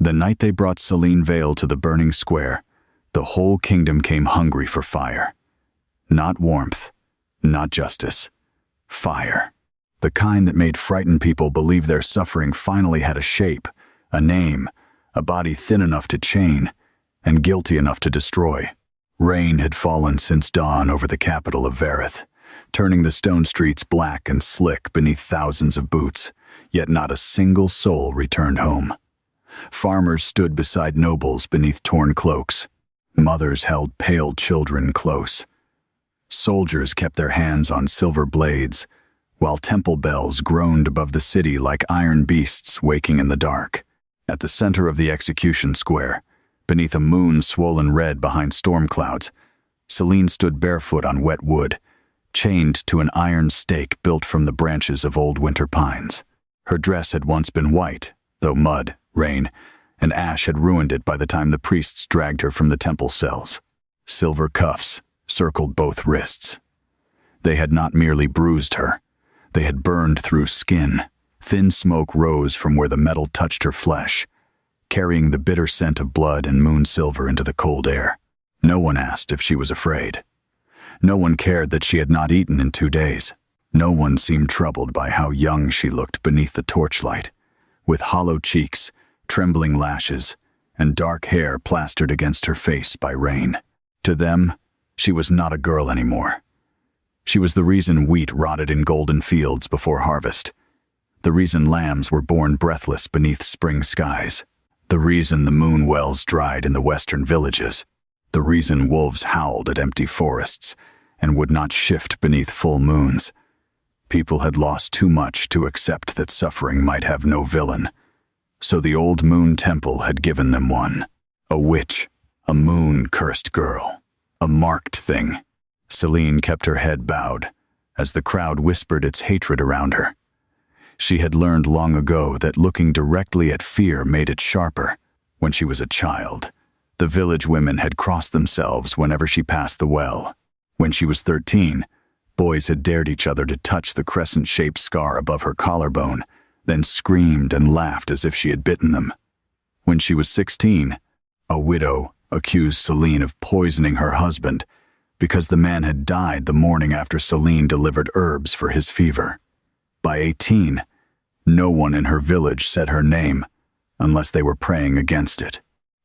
The night they brought Selene Vale to the burning square, the whole kingdom came hungry for fire. Not warmth, not justice. Fire. The kind that made frightened people believe their suffering finally had a shape, a name, a body thin enough to chain, and guilty enough to destroy. Rain had fallen since dawn over the capital of Verith, turning the stone streets black and slick beneath thousands of boots, yet not a single soul returned home. Farmers stood beside nobles beneath torn cloaks. Mothers held pale children close. Soldiers kept their hands on silver blades, while temple bells groaned above the city like iron beasts waking in the dark. At the center of the execution square, beneath a moon swollen red behind storm clouds, Selene stood barefoot on wet wood, chained to an iron stake built from the branches of old winter pines. Her dress had once been white, though mud, rain, and ash had ruined it by the time the priests dragged her from the temple cells. Silver cuffs circled both wrists. They had not merely bruised her, they had burned through skin. Thin smoke rose from where the metal touched her flesh, carrying the bitter scent of blood and moon silver into the cold air. No one asked if she was afraid. No one cared that she had not eaten in 2 days. No one seemed troubled by how young she looked beneath the torchlight, with hollow cheeks, trembling lashes, and dark hair plastered against her face by rain. To them, she was not a girl anymore. She was the reason wheat rotted in golden fields before harvest, the reason lambs were born breathless beneath spring skies, the reason the moon wells dried in the western villages, the reason wolves howled at empty forests and would not shift beneath full moons. People had lost too much to accept that suffering might have no villain, so the old moon temple had given them one. A witch, a moon-cursed girl, a marked thing. Selene kept her head bowed as the crowd whispered its hatred around her. She had learned long ago that looking directly at fear made it sharper. When she was a child, the village women had crossed themselves whenever she passed the well. When she was 13, boys had dared each other to touch the crescent-shaped scar above her collarbone, then screamed and laughed as if she had bitten them. When she was 16, a widow accused Selene of poisoning her husband because the man had died the morning after Selene delivered herbs for his fever. By 18, no one in her village said her name unless they were praying against it.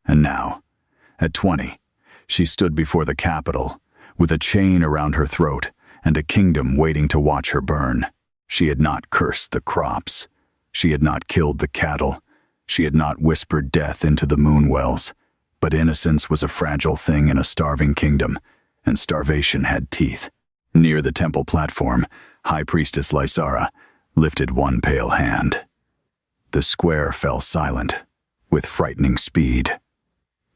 And now, at 20, she stood before the capital with a chain around her throat and a kingdom waiting to watch her burn. She had not cursed the crops. She had not killed the cattle. She had not whispered death into the moon wells. But innocence was a fragile thing in a starving kingdom, and starvation had teeth. Near the temple platform, High Priestess Lysara lifted one pale hand. The square fell silent, with frightening speed.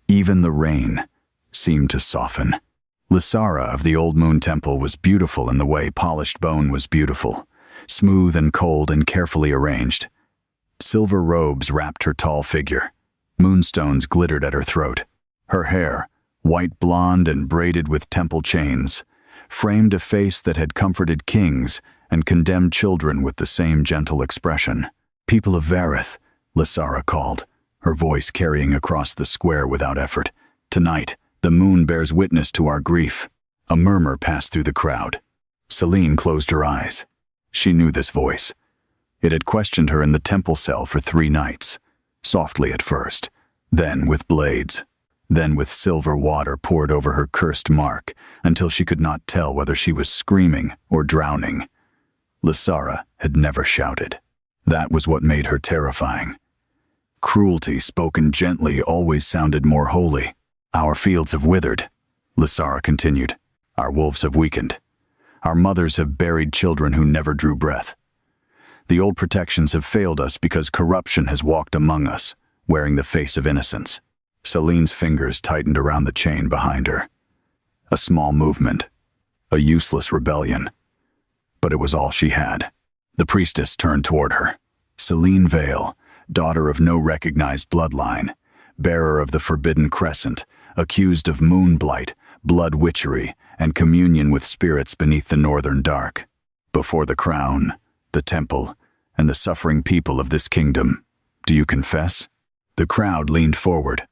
Even the rain seemed to soften. Lysara of the Old Moon Temple was beautiful in the way polished bone was beautiful, smooth and cold and carefully arranged. Silver robes wrapped her tall figure. Moonstones glittered at her throat. Her hair, white blonde and braided with temple chains, framed a face that had comforted kings and condemned children with the same gentle expression. "People of Verith," Lysara called, her voice carrying across the square without effort. "Tonight, the moon bears witness to our grief." A murmur passed through the crowd. Selene closed her eyes. She knew this voice. It had questioned her in the temple cell for 3 nights, softly at first, then with blades, then with silver water poured over her cursed mark until she could not tell whether she was screaming or drowning. Lysara had never shouted. That was what made her terrifying. Cruelty spoken gently always sounded more holy. "Our fields have withered," Lysara continued. "Our wolves have weakened. Our mothers have buried children who never drew breath. The old protections have failed us because corruption has walked among us, wearing the face of innocence." Selene's fingers tightened around the chain behind her. A small movement, a useless rebellion. But it was all she had. The priestess turned toward her. Selene Vale, daughter of no recognized bloodline, bearer of the forbidden crescent, accused of moon blight, blood witchery, and communion with spirits beneath the northern dark. Before the crown, the temple, and the suffering people of this kingdom, do you confess? The crowd leaned forward,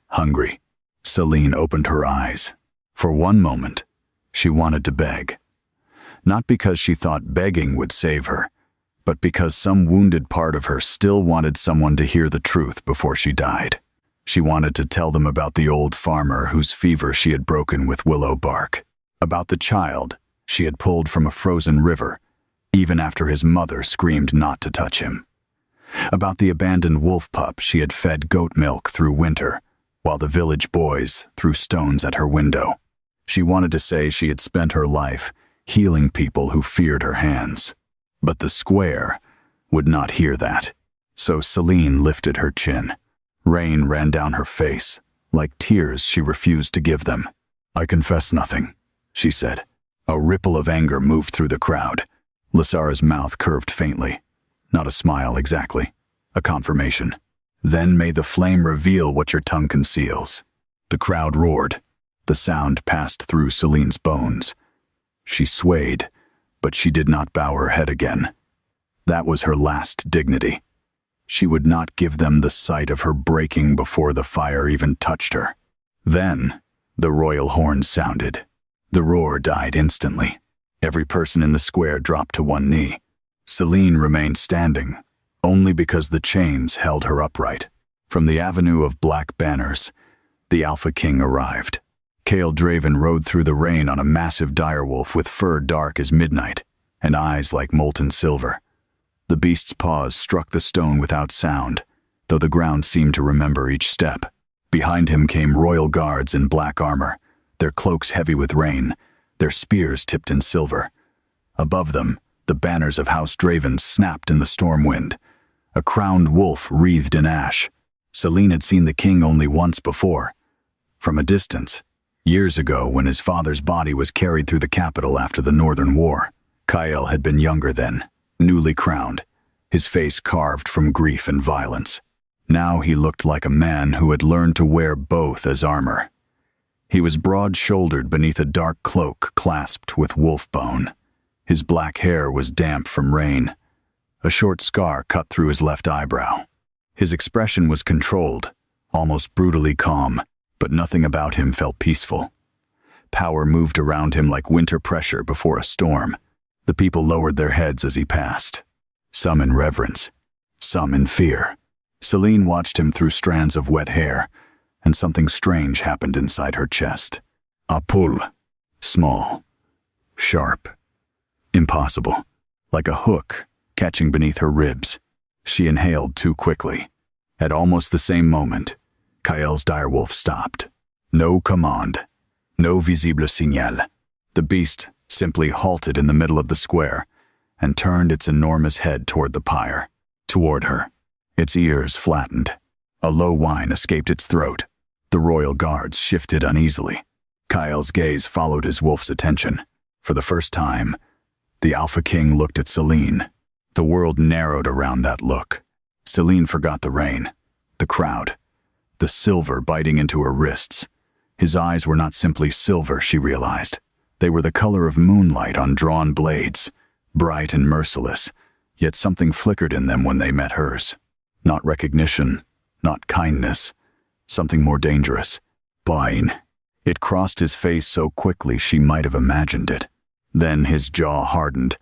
hungry. Celine opened her eyes. For one moment, she wanted to beg. Not because she thought begging would save her, but because some wounded part of her still wanted someone to hear the truth before she died. She wanted to tell them about the old farmer whose fever she had broken with willow bark, about the child she had pulled from a frozen river, even after his mother screamed not to touch him, about the abandoned wolf pup she had fed goat milk through winter, while the village boys threw stones at her window. She wanted to say she had spent her life healing people who feared her hands. But the square would not hear that. So Celine lifted her chin. Rain ran down her face, like tears she refused to give them. "I confess nothing," she said. A ripple of anger moved through the crowd. Lysara's mouth curved faintly. Not a smile exactly, a confirmation. "Then may the flame reveal what your tongue conceals." The crowd roared. The sound passed through Celine's bones. She swayed, but she did not bow her head again. That was her last dignity. She would not give them the sight of her breaking before the fire even touched her. Then, the royal horn sounded. The roar died instantly. Every person in the square dropped to one knee. Celine remained standing, only because the chains held her upright. From the avenue of black banners, the Alpha King arrived. Kale Draven rode through the rain on a massive direwolf with fur dark as midnight and eyes like molten silver. The beast's paws struck the stone without sound, though the ground seemed to remember each step. Behind him came royal guards in black armor, their cloaks heavy with rain, their spears tipped in silver. Above them, the banners of House Draven snapped in the storm wind. A crowned wolf wreathed in ash. Celine had seen the king only once before, from a distance. Years ago, when his father's body was carried through the capital after the Northern War. Kyle had been younger then, newly crowned, his face carved from grief and violence. Now he looked like a man who had learned to wear both as armor. He was broad-shouldered beneath a dark cloak clasped with wolf bone. His black hair was damp from rain. A short scar cut through his left eyebrow. His expression was controlled, almost brutally calm, but nothing about him felt peaceful. Power moved around him like winter pressure before a storm. The people lowered their heads as he passed, some in reverence, some in fear. Celine watched him through strands of wet hair, and something strange happened inside her chest. A pull, small, sharp, impossible, like a hook catching beneath her ribs. She inhaled too quickly. At almost the same moment, Kael's direwolf stopped. No command, no visible signal. The beast simply halted in the middle of the square and turned its enormous head toward the pyre, toward her. Its ears flattened. A low whine escaped its throat. The royal guards shifted uneasily. Kael's gaze followed his wolf's attention. For the first time, the Alpha King looked at Celine. The world narrowed around that look. Celine forgot the rain, the crowd, the silver biting into her wrists. His eyes were not simply silver, she realized. They were the color of moonlight on drawn blades, bright and merciless, yet something flickered in them when they met hers. Not recognition, not kindness, something more dangerous. Bine. It crossed his face so quickly she might have imagined it. Then his jaw hardened,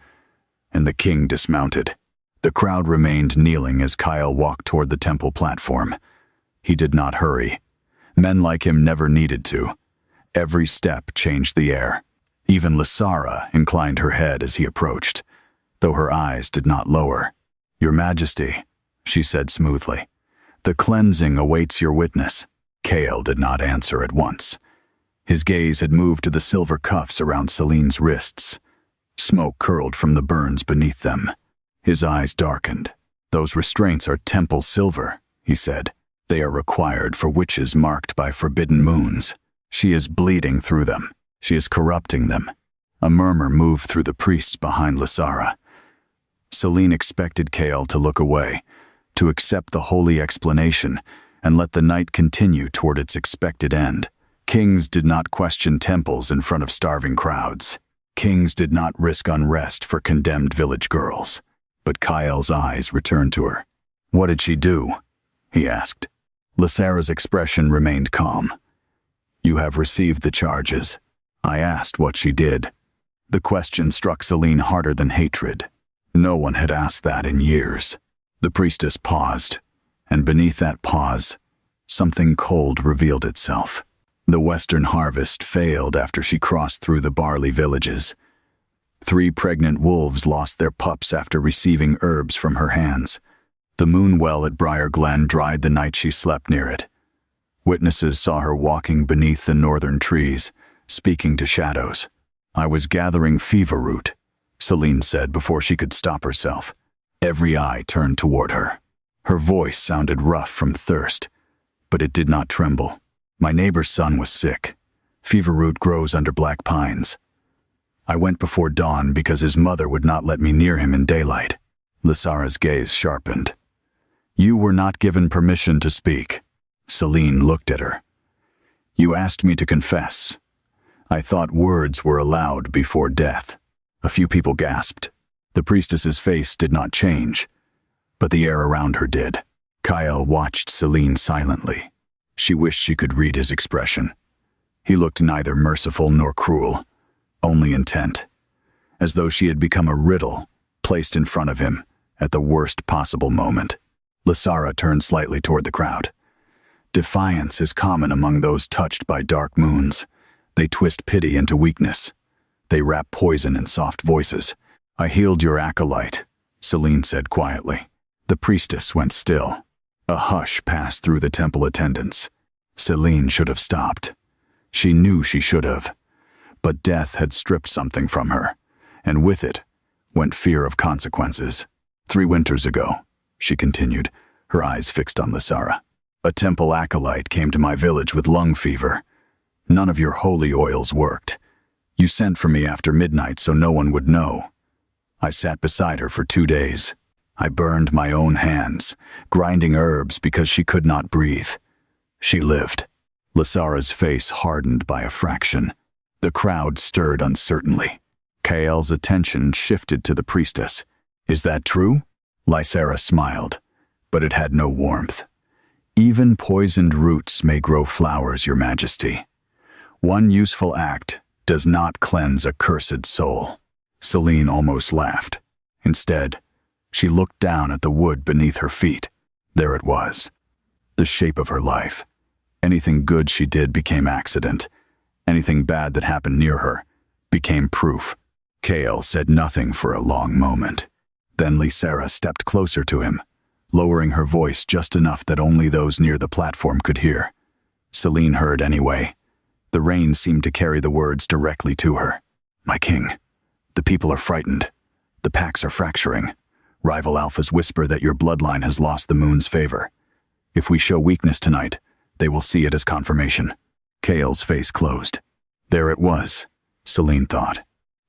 and the king dismounted. The crowd remained kneeling as Kyle walked toward the temple platform. He did not hurry. Men like him never needed to. Every step changed the air. Even Lysara inclined her head as he approached, though her eyes did not lower. "Your Majesty," she said smoothly, "the cleansing awaits your witness." Kale did not answer at once. His gaze had moved to the silver cuffs around Celine's wrists. Smoke curled from the burns beneath them. His eyes darkened. "Those restraints are temple silver," he said. "They are required for witches marked by forbidden moons. She is bleeding through them. She is corrupting them." A murmur moved through the priests behind Lysara. Celine expected Kale to look away, to accept the holy explanation, and let the night continue toward its expected end. Kings did not question temples in front of starving crowds. Kings did not risk unrest for condemned village girls. But Kyle's eyes returned to her. "What did she do?" he asked. Lysara's expression remained calm. "You have received the charges." I asked what she did. The question struck Celine harder than hatred. No one had asked that in years. The priestess paused, and beneath that pause, something cold revealed itself. The western harvest failed after she crossed through the barley villages. 3 pregnant wolves lost their pups after receiving herbs from her hands. The moon well at Briar Glen dried the night she slept near it. Witnesses saw her walking beneath the northern trees, speaking to shadows. "I was gathering fever root," Celine said before she could stop herself. Every eye turned toward her. Her voice sounded rough from thirst, but it did not tremble. "My neighbor's son was sick. Fever root grows under black pines. I went before dawn because his mother would not let me near him in daylight." Lysara's gaze sharpened. "You were not given permission to speak." Celine looked at her. "You asked me to confess. I thought words were allowed before death." A few people gasped. The priestess's face did not change, but the air around her did. Kyle watched Celine silently. She wished she could read his expression. He looked neither merciful nor cruel, only intent, as though she had become a riddle placed in front of him at the worst possible moment. Lysara turned slightly toward the crowd. Defiance is common among those touched by dark moons. They twist pity into weakness. They wrap poison in soft voices. "I healed your acolyte," Celine said quietly. The priestess went still. A hush passed through the temple attendants. Celine should have stopped. She knew she should have. But death had stripped something from her, and with it went fear of consequences. 3 winters ago, she continued, her eyes fixed on Lysara, a temple acolyte came to my village with lung fever. None of your holy oils worked. You sent for me after midnight so no one would know. I sat beside her for 2 days. I burned my own hands, grinding herbs because she could not breathe. She lived. Lysara's face hardened by a fraction. The crowd stirred uncertainly. Kael's attention shifted to the priestess. "Is that true?" Lysara smiled, but it had no warmth. "Even poisoned roots may grow flowers, your majesty. One useful act does not cleanse a cursed soul." Celine almost laughed. Instead, she looked down at the wood beneath her feet. There it was, the shape of her life. Anything good she did became accident. Anything bad that happened near her became proof. Kael said nothing for a long moment. Then Lysara stepped closer to him, lowering her voice just enough that only those near the platform could hear. Celine heard anyway. The rain seemed to carry the words directly to her. "My king, the people are frightened. The packs are fracturing. Rival alphas whisper that your bloodline has lost the moon's favor. If we show weakness tonight, they will see it as confirmation." Kael's face closed. There it was, Celine thought.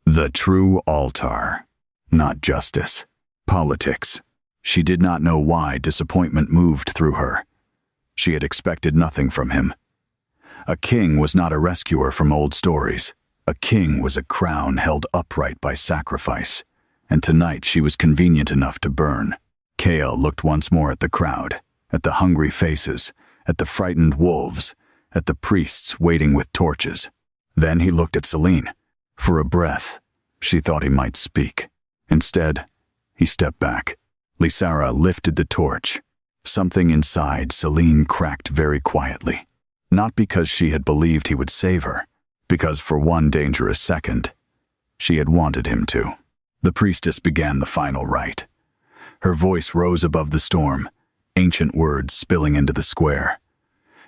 The true altar. Not justice. Politics. She did not know why disappointment moved through her. She had expected nothing from him. A king was not a rescuer from old stories. A king was a crown held upright by sacrifice, and tonight she was convenient enough to burn. Kael looked once more at the crowd, at the hungry faces, at the frightened wolves, at the priests waiting with torches. Then he looked at Celine. For a breath, she thought he might speak. Instead, he stepped back. Lysara lifted the torch. Something inside Celine cracked very quietly. Not because she had believed he would save her, because for one dangerous second, she had wanted him to. The priestess began the final rite. Her voice rose above the storm, ancient words spilling into the square.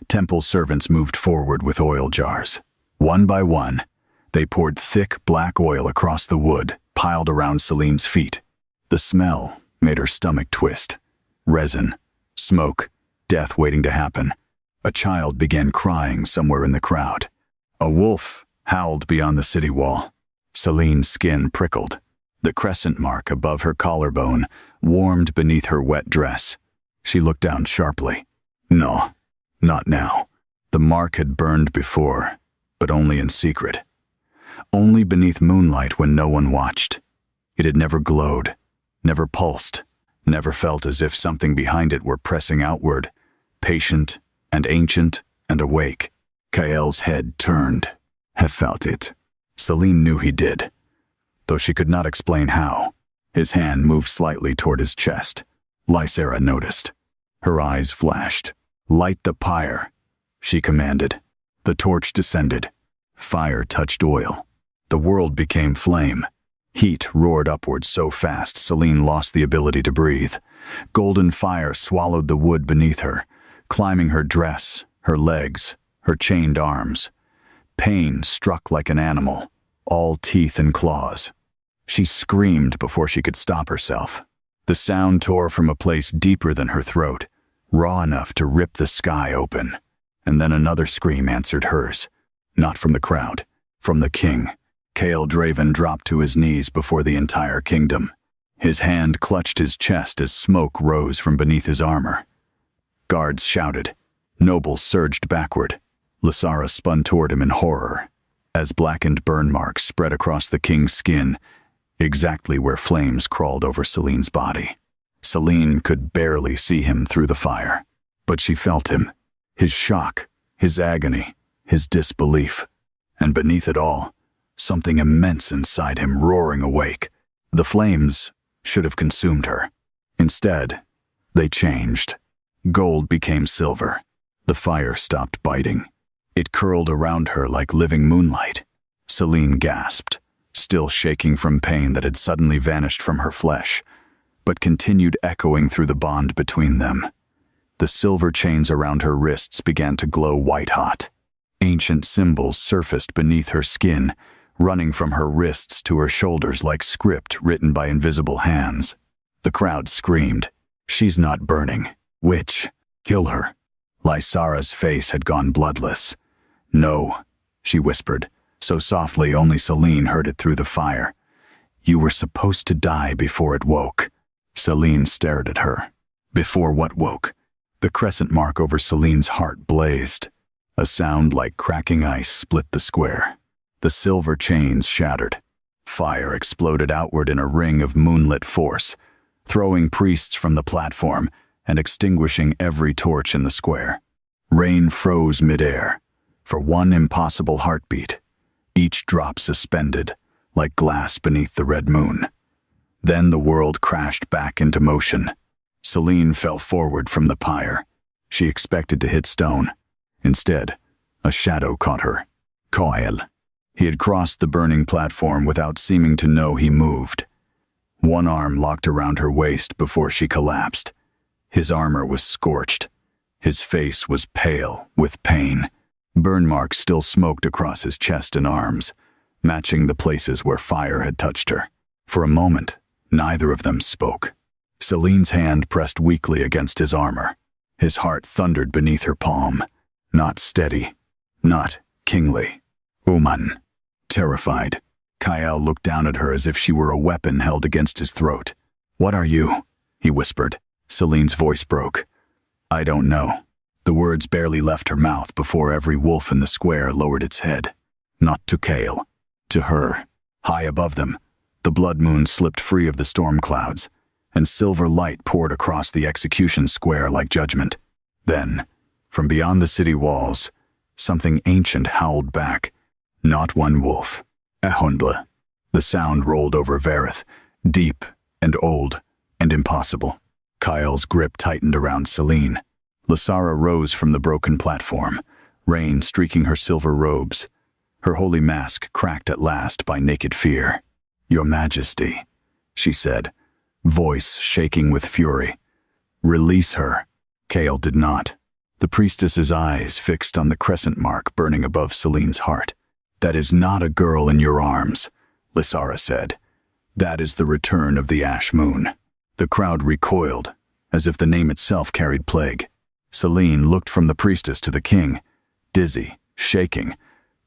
Temple servants moved forward with oil jars. One by one, they poured thick black oil across the wood, piled around Celine's feet. The smell made her stomach twist. Resin, smoke, death waiting to happen. A child began crying somewhere in the crowd. A wolf howled beyond the city wall. Celine's skin prickled. The crescent mark above her collarbone warmed beneath her wet dress. She looked down sharply. No, not now. The mark had burned before, but only in secret. Only beneath moonlight when no one watched. It had never glowed, never pulsed, never felt as if something behind it were pressing outward, patient and ancient and awake. Kael's head turned. Have felt it. Celine knew he did, though she could not explain how. His hand moved slightly toward his chest. Lysera noticed. Her eyes flashed. "Light the pyre," she commanded. The torch descended. Fire touched oil. The world became flame. Heat roared upward so fast Celine lost the ability to breathe. Golden fire swallowed the wood beneath her, climbing her dress, her legs, her chained arms. Pain struck like an animal, all teeth and claws. She screamed before she could stop herself. The sound tore from a place deeper than her throat, raw enough to rip the sky open. And then another scream answered hers. Not from the crowd, from the king. Kael Draven dropped to his knees before the entire kingdom. His hand clutched his chest as smoke rose from beneath his armor. Guards shouted. Nobles surged backward. Lysara spun toward him in horror, as blackened burn marks spread across the king's skin, exactly where flames crawled over Celine's body. Celine could barely see him through the fire, but she felt him, his shock, his agony, his disbelief, and beneath it all, something immense inside him roaring awake. The flames should have consumed her. Instead, they changed. Gold became silver. The fire stopped biting. It curled around her like living moonlight. Celine gasped, still shaking from pain that had suddenly vanished from her flesh, but continued echoing through the bond between them. The silver chains around her wrists began to glow white-hot. Ancient symbols surfaced beneath her skin, running from her wrists to her shoulders like script written by invisible hands. The crowd screamed, "She's not burning. Witch, kill her." Lysara's face had gone bloodless. "No," she whispered, so softly only Celine heard it through the fire. "You were supposed to die before it woke." Celine stared at her. Before what woke? The crescent mark over Celine's heart blazed. A sound like cracking ice split the square. The silver chains shattered. Fire exploded outward in a ring of moonlit force, throwing priests from the platform and extinguishing every torch in the square. Rain froze midair, for one impossible heartbeat, each drop suspended, like glass beneath the red moon. Then the world crashed back into motion. Celine fell forward from the pyre. She expected to hit stone. Instead, a shadow caught her. Kael. He had crossed the burning platform without seeming to know he moved. One arm locked around her waist before she collapsed. His armor was scorched. His face was pale with pain. Burn marks still smoked across his chest and arms, matching the places where fire had touched her. For a moment, neither of them spoke. Celine's hand pressed weakly against his armor. His heart thundered beneath her palm. Not steady. Not kingly. Woman. Terrified, Kael looked down at her as if she were a weapon held against his throat. "What are you?" he whispered. Celine's voice broke. "I don't know." The words barely left her mouth before every wolf in the square lowered its head. Not to Kael. To her. High above them, the blood moon slipped free of the storm clouds, and silver light poured across the execution square like judgment. Then, from beyond the city walls, something ancient howled back. Not one wolf. A hundla. The sound rolled over Verith, deep and old and impossible. Kael's grip tightened around Celine. Lysara rose from the broken platform, rain streaking her silver robes. Her holy mask cracked at last by naked fear. "Your Majesty," she said, voice shaking with fury. "Release her." Kael did not. The priestess's eyes fixed on the crescent mark burning above Celine's heart. "That is not a girl in your arms," Lysara said. "That is the return of the ash moon." The crowd recoiled, as if the name itself carried plague. Celine looked from the priestess to the king, dizzy, shaking,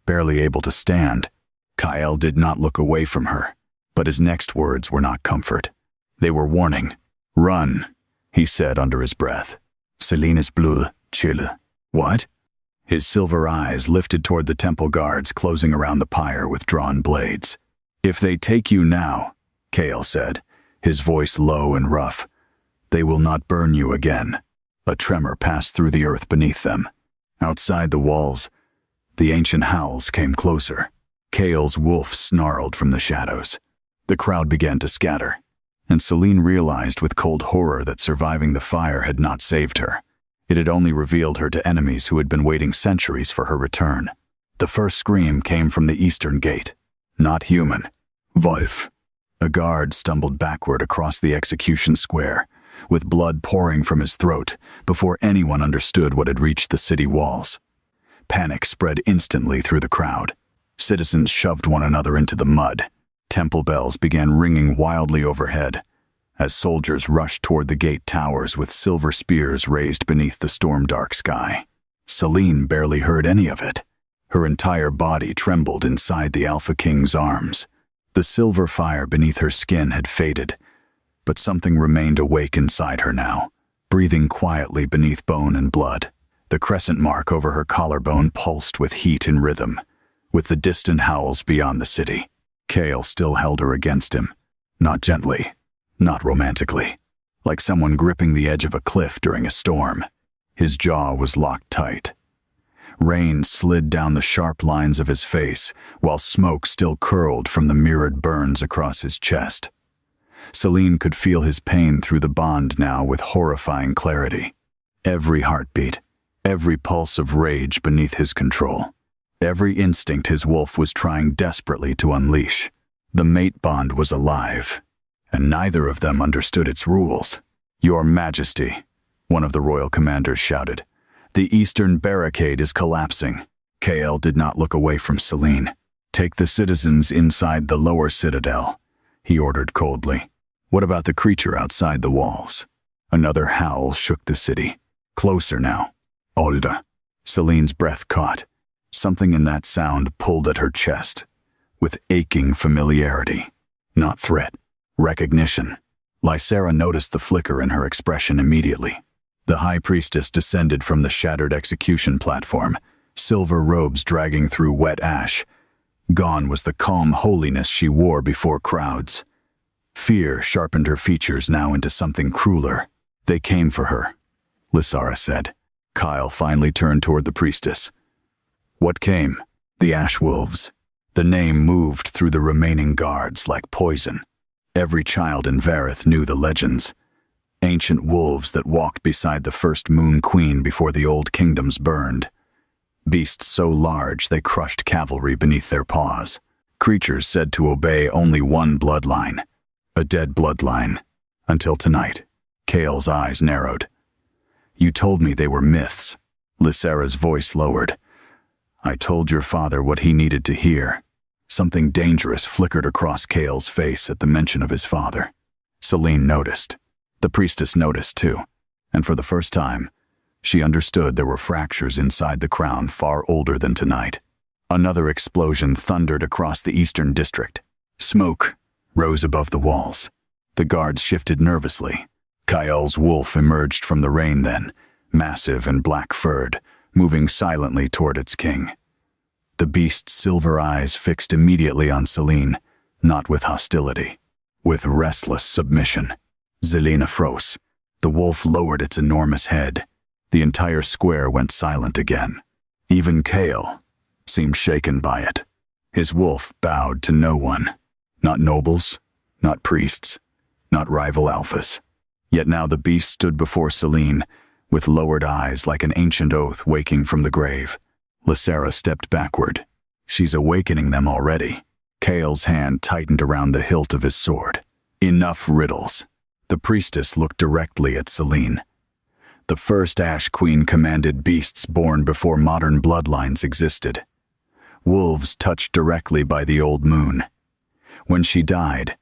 barely able to stand. Kael did not look away from her, but his next words were not comfort. They were warning. "Run," he said under his breath. "Celine is bleu, chille." "What?" His silver eyes lifted toward the temple guards closing around the pyre with drawn blades. "If they take you now," Kael said, his voice low and rough, "they will not burn you again." A tremor passed through the earth beneath them. Outside the walls, the ancient howls came closer. Kale's wolf snarled from the shadows. The crowd began to scatter, and Celine realized with cold horror that surviving the fire had not saved her. It had only revealed her to enemies who had been waiting centuries for her return. The first scream came from the eastern gate. Not human. Wolf. A guard stumbled backward across the execution square, with blood pouring from his throat before anyone understood what had reached the city walls. Panic spread instantly through the crowd. Citizens shoved one another into the mud. Temple bells began ringing wildly overhead as soldiers rushed toward the gate towers with silver spears raised beneath the storm-dark sky. Celine barely heard any of it. Her entire body trembled inside the Alpha King's arms. The silver fire beneath her skin had faded, but something remained awake inside her now, breathing quietly beneath bone and blood. The crescent mark over her collarbone pulsed with heat and rhythm, with the distant howls beyond the city. Kale still held her against him, not gently, not romantically, like someone gripping the edge of a cliff during a storm. His jaw was locked tight. Rain slid down the sharp lines of his face, while smoke still curled from the mirrored burns across his chest. Celine could feel his pain through the bond now with horrifying clarity. Every heartbeat, every pulse of rage beneath his control. Every instinct his wolf was trying desperately to unleash. The mate bond was alive, and neither of them understood its rules. "Your Majesty," one of the royal commanders shouted, "the eastern barricade is collapsing." Kale did not look away from Celine. "Take the citizens inside the lower citadel," he ordered coldly. "What about the creature outside the walls?" Another howl shook the city. Closer now. Olda. Celine's breath caught. Something in that sound pulled at her chest, with aching familiarity. Not threat. Recognition. Lysera noticed the flicker in her expression immediately. The high priestess descended from the shattered execution platform, silver robes dragging through wet ash. Gone was the calm holiness she wore before crowds. Fear sharpened her features now into something crueler. "They came for her," Lysara said. Kyle finally turned toward the priestess. "What came?" "The ash wolves." The name moved through the remaining guards like poison. Every child in Vareth knew the legends. Ancient wolves that walked beside the first moon queen before the old kingdoms burned. Beasts so large they crushed cavalry beneath their paws. Creatures said to obey only one bloodline. A dead bloodline. Until tonight. Kale's eyes narrowed. "You told me they were myths." Lysera's voice lowered. "I told your father what he needed to hear." Something dangerous flickered across Kale's face at the mention of his father. Celine noticed. The priestess noticed too, and for the first time, she understood there were fractures inside the crown far older than tonight. Another explosion thundered across the eastern district. Smoke rose above the walls. The guards shifted nervously. Kyle's wolf emerged from the rain then, massive and black-furred, moving silently toward its king. The beast's silver eyes fixed immediately on Celine, not with hostility, with restless submission. Zelina froze. The wolf lowered its enormous head. The entire square went silent again. Even Kale seemed shaken by it. His wolf bowed to no one. Not nobles, not priests, not rival alphas. Yet now the beast stood before Celine, with lowered eyes like an ancient oath waking from the grave. Lysera stepped backward. "She's awakening them already." Kale's hand tightened around the hilt of his sword. "Enough riddles." The priestess looked directly at Celine. The first Ash Queen commanded beasts born before modern bloodlines existed. Wolves touched directly by the old moon. When she died,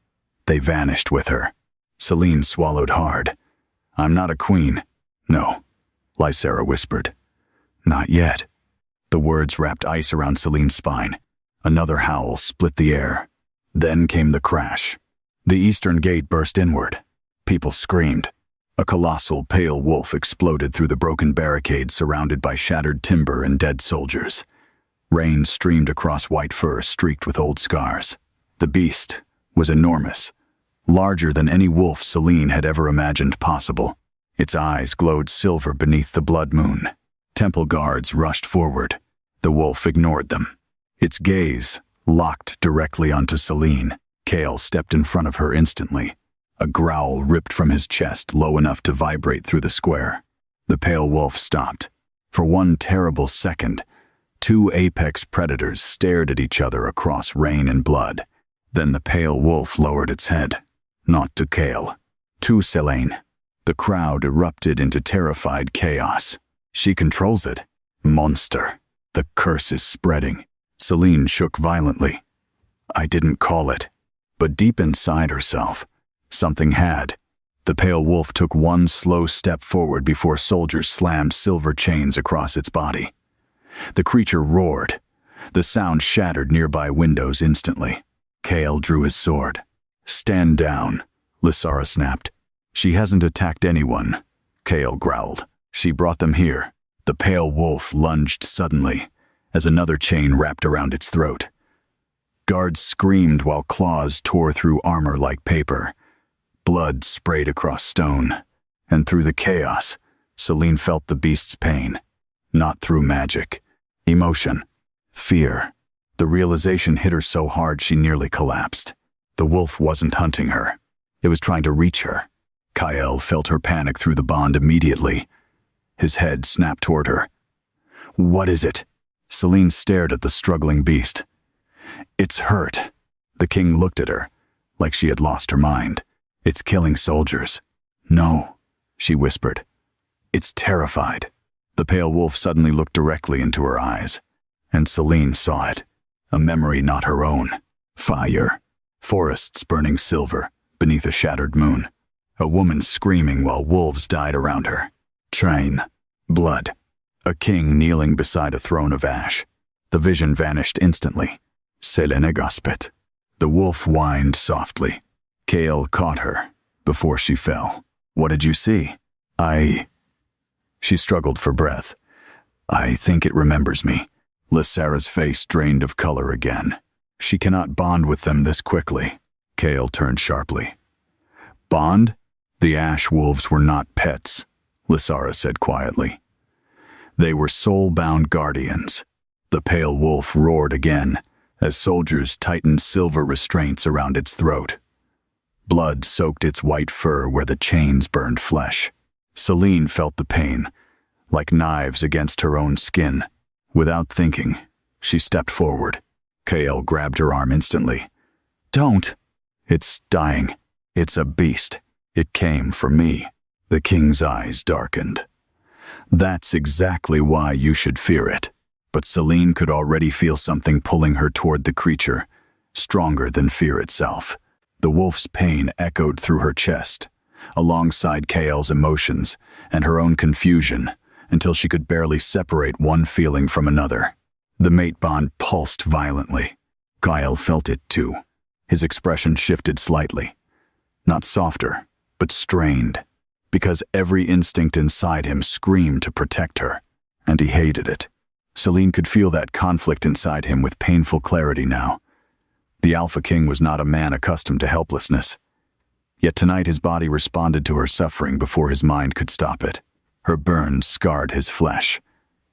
they vanished with her. Celine swallowed hard. "I'm not a queen." "No," Lysera whispered. "Not yet." The words wrapped ice around Celine's spine. Another howl split the air. Then came the crash. The eastern gate burst inward. People screamed. A colossal pale wolf exploded through the broken barricade surrounded by shattered timber and dead soldiers. Rain streamed across white fur streaked with old scars. The beast was enormous, larger than any wolf Celine had ever imagined possible. Its eyes glowed silver beneath the blood moon. Temple guards rushed forward. The wolf ignored them. Its gaze locked directly onto Celine. Kale stepped in front of her instantly. A growl ripped from his chest, low enough to vibrate through the square. The pale wolf stopped. For one terrible second, two apex predators stared at each other across rain and blood. Then the pale wolf lowered its head. Not to Kale. To Celine. The crowd erupted into terrified chaos. She controls it. Monster. The curse is spreading. Celine shook violently. I didn't call it. But deep inside herself, something had. The pale wolf took one slow step forward before soldiers slammed silver chains across its body. The creature roared. The sound shattered nearby windows instantly. Kale drew his sword. Stand down, Lysara snapped. She hasn't attacked anyone, Kale growled. She brought them here. The pale wolf lunged suddenly, as another chain wrapped around its throat. Guards screamed while claws tore through armor like paper. Blood sprayed across stone, and through the chaos, Celine felt the beast's pain. Not through magic. Emotion. Fear. The realization hit her so hard she nearly collapsed. The wolf wasn't hunting her. It was trying to reach her. Kyle felt her panic through the bond immediately. His head snapped toward her. What is it? Celine stared at the struggling beast. It's hurt. The king looked at her, like she had lost her mind. It's killing soldiers. No, she whispered. It's terrified. The pale wolf suddenly looked directly into her eyes, and Celine saw it. A memory not her own. Fire. Forests burning silver beneath a shattered moon. A woman screaming while wolves died around her. Train. Blood. A king kneeling beside a throne of ash. The vision vanished instantly. Selene Gospet. The wolf whined softly. Kale caught her before she fell. What did you see? She struggled for breath. I think it remembers me. Lysara's face drained of color again. She cannot bond with them this quickly. Kale turned sharply. Bond? The ash wolves were not pets, Lysara said quietly. They were soul-bound guardians. The pale wolf roared again, as soldiers tightened silver restraints around its throat. Blood soaked its white fur where the chains burned flesh. Celine felt the pain, like knives against her own skin. Without thinking, she stepped forward. Kale grabbed her arm instantly. Don't! It's dying. It's a beast. It came for me. The king's eyes darkened. That's exactly why you should fear it. But Celine could already feel something pulling her toward the creature, stronger than fear itself. The wolf's pain echoed through her chest, alongside Kale's emotions and her own confusion, until she could barely separate one feeling from another. The mate bond pulsed violently. Kyle felt it too. His expression shifted slightly. Not softer, but strained, because every instinct inside him screamed to protect her, and he hated it. Celine could feel that conflict inside him with painful clarity now. The Alpha King was not a man accustomed to helplessness. Yet tonight his body responded to her suffering before his mind could stop it. Her burns scarred his flesh.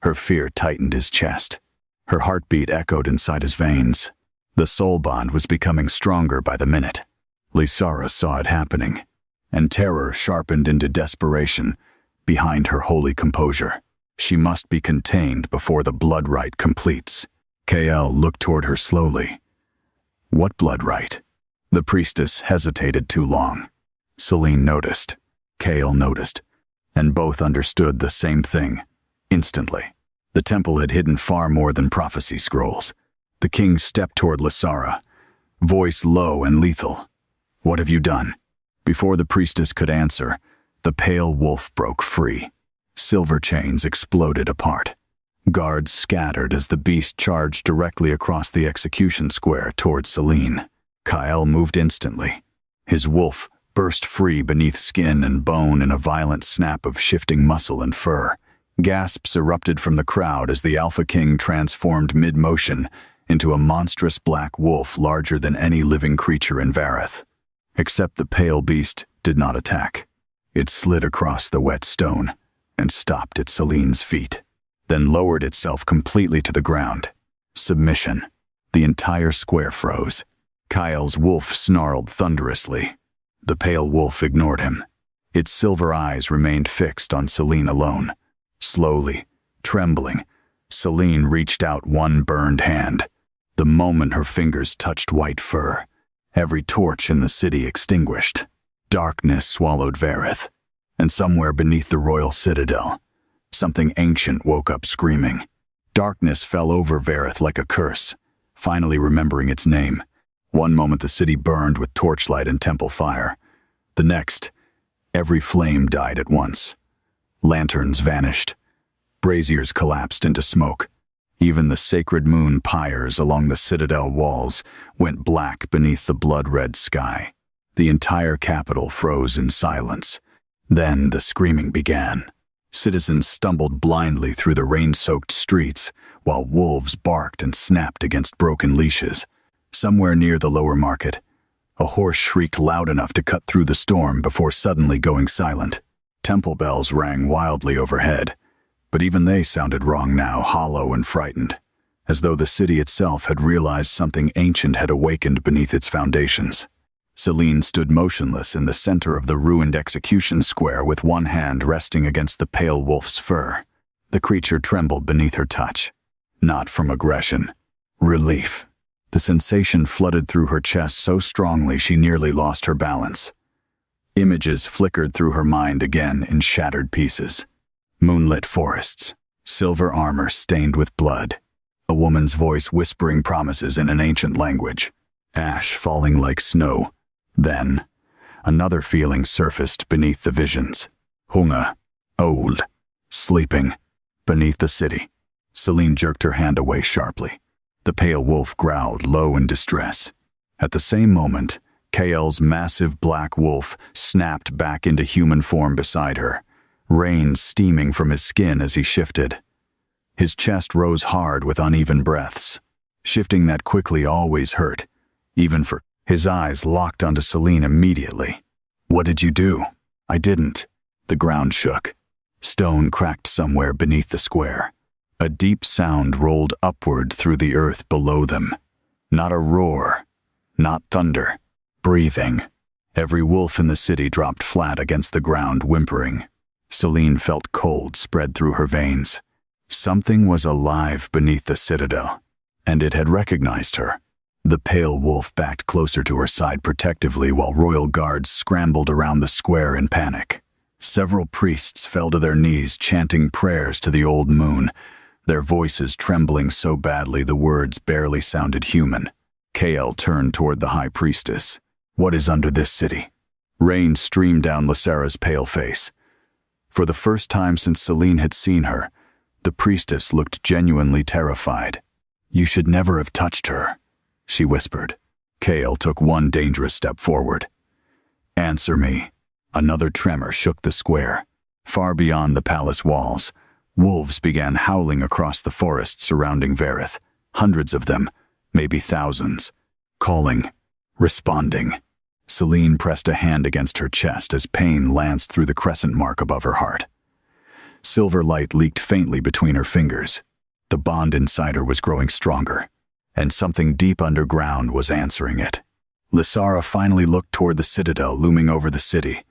Her fear tightened his chest. Her heartbeat echoed inside his veins. The soul bond was becoming stronger by the minute. Lysara saw it happening, and terror sharpened into desperation behind her holy composure. She must be contained before the blood rite completes. Kael looked toward her slowly. What blood rite? The priestess hesitated too long. Celine noticed. Kael noticed. And both understood the same thing, instantly. The temple had hidden far more than prophecy scrolls. The king stepped toward Lysara, voice low and lethal. What have you done? Before the priestess could answer, the pale wolf broke free. Silver chains exploded apart. Guards scattered as the beast charged directly across the execution square toward Celine. Kyle moved instantly. His wolf burst free beneath skin and bone in a violent snap of shifting muscle and fur. Gasps erupted from the crowd as the Alpha King transformed mid-motion into a monstrous black wolf larger than any living creature in Vareth. Except the pale beast did not attack. It slid across the wet stone and stopped at Celine's feet, then lowered itself completely to the ground. Submission. The entire square froze. Kyle's wolf snarled thunderously. The pale wolf ignored him. Its silver eyes remained fixed on Celine alone. Slowly, trembling, Celine reached out one burned hand. The moment her fingers touched white fur, every torch in the city extinguished. Darkness swallowed Vareth, and somewhere beneath the royal citadel, something ancient woke up screaming. Darkness fell over Vareth like a curse, finally remembering its name. One moment the city burned with torchlight and temple fire. The next, every flame died at once. Lanterns vanished. Braziers collapsed into smoke. Even the sacred moon pyres along the citadel walls went black beneath the blood-red sky. The entire capital froze in silence. Then the screaming began. Citizens stumbled blindly through the rain-soaked streets, while wolves barked and snapped against broken leashes. Somewhere near the lower market, a horse shrieked loud enough to cut through the storm before suddenly going silent. Temple bells rang wildly overhead, but even they sounded wrong now, hollow and frightened, as though the city itself had realized something ancient had awakened beneath its foundations. Celine stood motionless in the center of the ruined execution square with one hand resting against the pale wolf's fur. The creature trembled beneath her touch. Not from aggression. Relief. The sensation flooded through her chest so strongly she nearly lost her balance. Images flickered through her mind again in shattered pieces. Moonlit forests, silver armor stained with blood, a woman's voice whispering promises in an ancient language, ash falling like snow. Then, another feeling surfaced beneath the visions. Hunger, old, sleeping, beneath the city. Celine jerked her hand away sharply. The pale wolf growled, low in distress. At the same moment, Kael's massive black wolf snapped back into human form beside her, rain steaming from his skin as he shifted. His chest rose hard with uneven breaths. Shifting that quickly always hurt, even for... His eyes locked onto Celine immediately. "What did you do?" "I didn't." The ground shook. Stone cracked somewhere beneath the square. A deep sound rolled upward through the earth below them. Not a roar, not thunder. Breathing. Every wolf in the city dropped flat against the ground, whimpering. Celine felt cold spread through her veins. Something was alive beneath the citadel, and it had recognized her. The pale wolf backed closer to her side protectively while royal guards scrambled around the square in panic. Several priests fell to their knees chanting prayers to the old moon, their voices trembling so badly the words barely sounded human. Kael turned toward the high priestess. "What is under this city?" Rain streamed down Lysara's pale face. For the first time since Celine had seen her, the priestess looked genuinely terrified. "You should never have touched her," she whispered. Kael took one dangerous step forward. "Answer me." Another tremor shook the square. Far beyond the palace walls, wolves began howling across the forest surrounding Vareth. Hundreds of them, maybe thousands. Calling, responding. Celine pressed a hand against her chest as pain lanced through the crescent mark above her heart. Silver light leaked faintly between her fingers. The bond inside her was growing stronger, and something deep underground was answering it. Lysara finally looked toward the citadel looming over the city,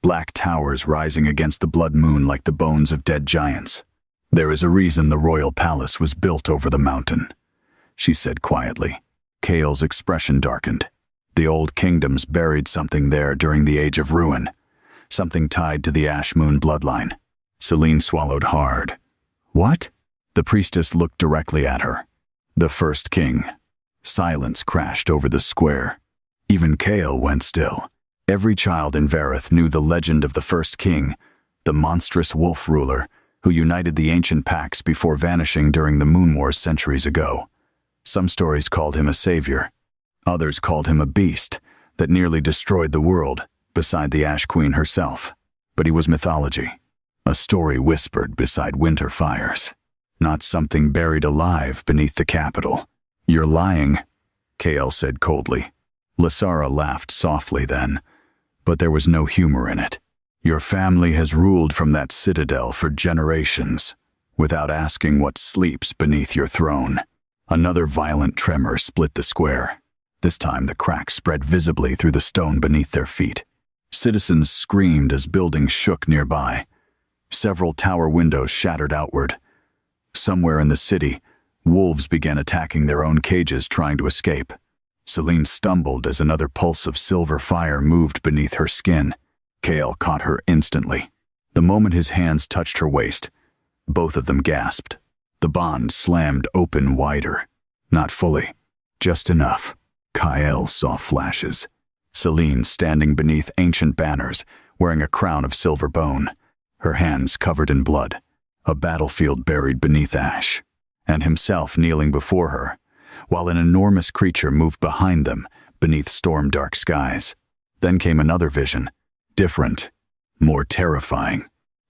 black towers rising against the blood moon like the bones of dead giants. "There is a reason the royal palace was built over the mountain," she said quietly. Kael's expression darkened. The old kingdoms buried something there during the Age of Ruin, something tied to the Ash Moon bloodline. Celine swallowed hard. "What?" The priestess looked directly at her. "The first king." Silence crashed over the square. Even Kael went still. Every child in Vareth knew the legend of the first king, the monstrous wolf ruler who united the ancient packs before vanishing during the Moon Wars centuries ago. Some stories called him a savior. Others called him a beast that nearly destroyed the world, beside the Ash Queen herself. But he was mythology, a story whispered beside winter fires, not something buried alive beneath the capital. "You're lying," Kael said coldly. Lysara laughed softly then, but there was no humor in it. Your family has ruled from that citadel for generations, without asking what sleeps beneath your throne. Another violent tremor split the square. This time the cracks spread visibly through the stone beneath their feet. Citizens screamed as buildings shook nearby. Several tower windows shattered outward. Somewhere in the city, wolves began attacking their own cages, trying to escape. Celine stumbled as another pulse of silver fire moved beneath her skin. Kael caught her instantly. The moment his hands touched her waist, both of them gasped. The bond slammed open wider. Not fully, just enough. Kael saw flashes. Celine standing beneath ancient banners, wearing a crown of silver bone, her hands covered in blood, a battlefield buried beneath ash, and himself kneeling before her, while an enormous creature moved behind them beneath storm-dark skies. Then came another vision, different, more terrifying.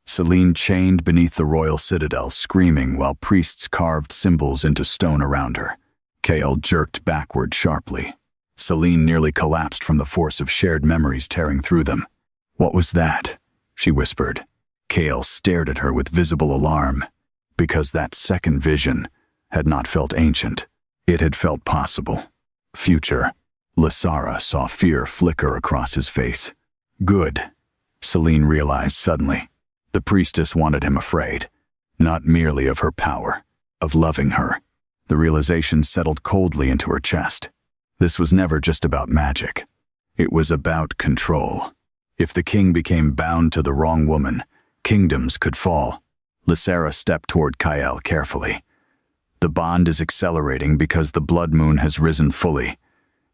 Celine chained beneath the royal citadel, screaming while priests carved symbols into stone around her. Kael jerked backward sharply. Celine nearly collapsed from the force of shared memories tearing through them. "What was that?" she whispered. Kael stared at her with visible alarm, because that second vision had not felt ancient. It had felt possible. Future. Lysara saw fear flicker across his face. Good, Celine realized suddenly. The priestess wanted him afraid, not merely of her power, of loving her. The realization settled coldly into her chest. This was never just about magic. It was about control. If the king became bound to the wrong woman, kingdoms could fall. Lysara stepped toward Kael carefully. The bond is accelerating because the blood moon has risen fully.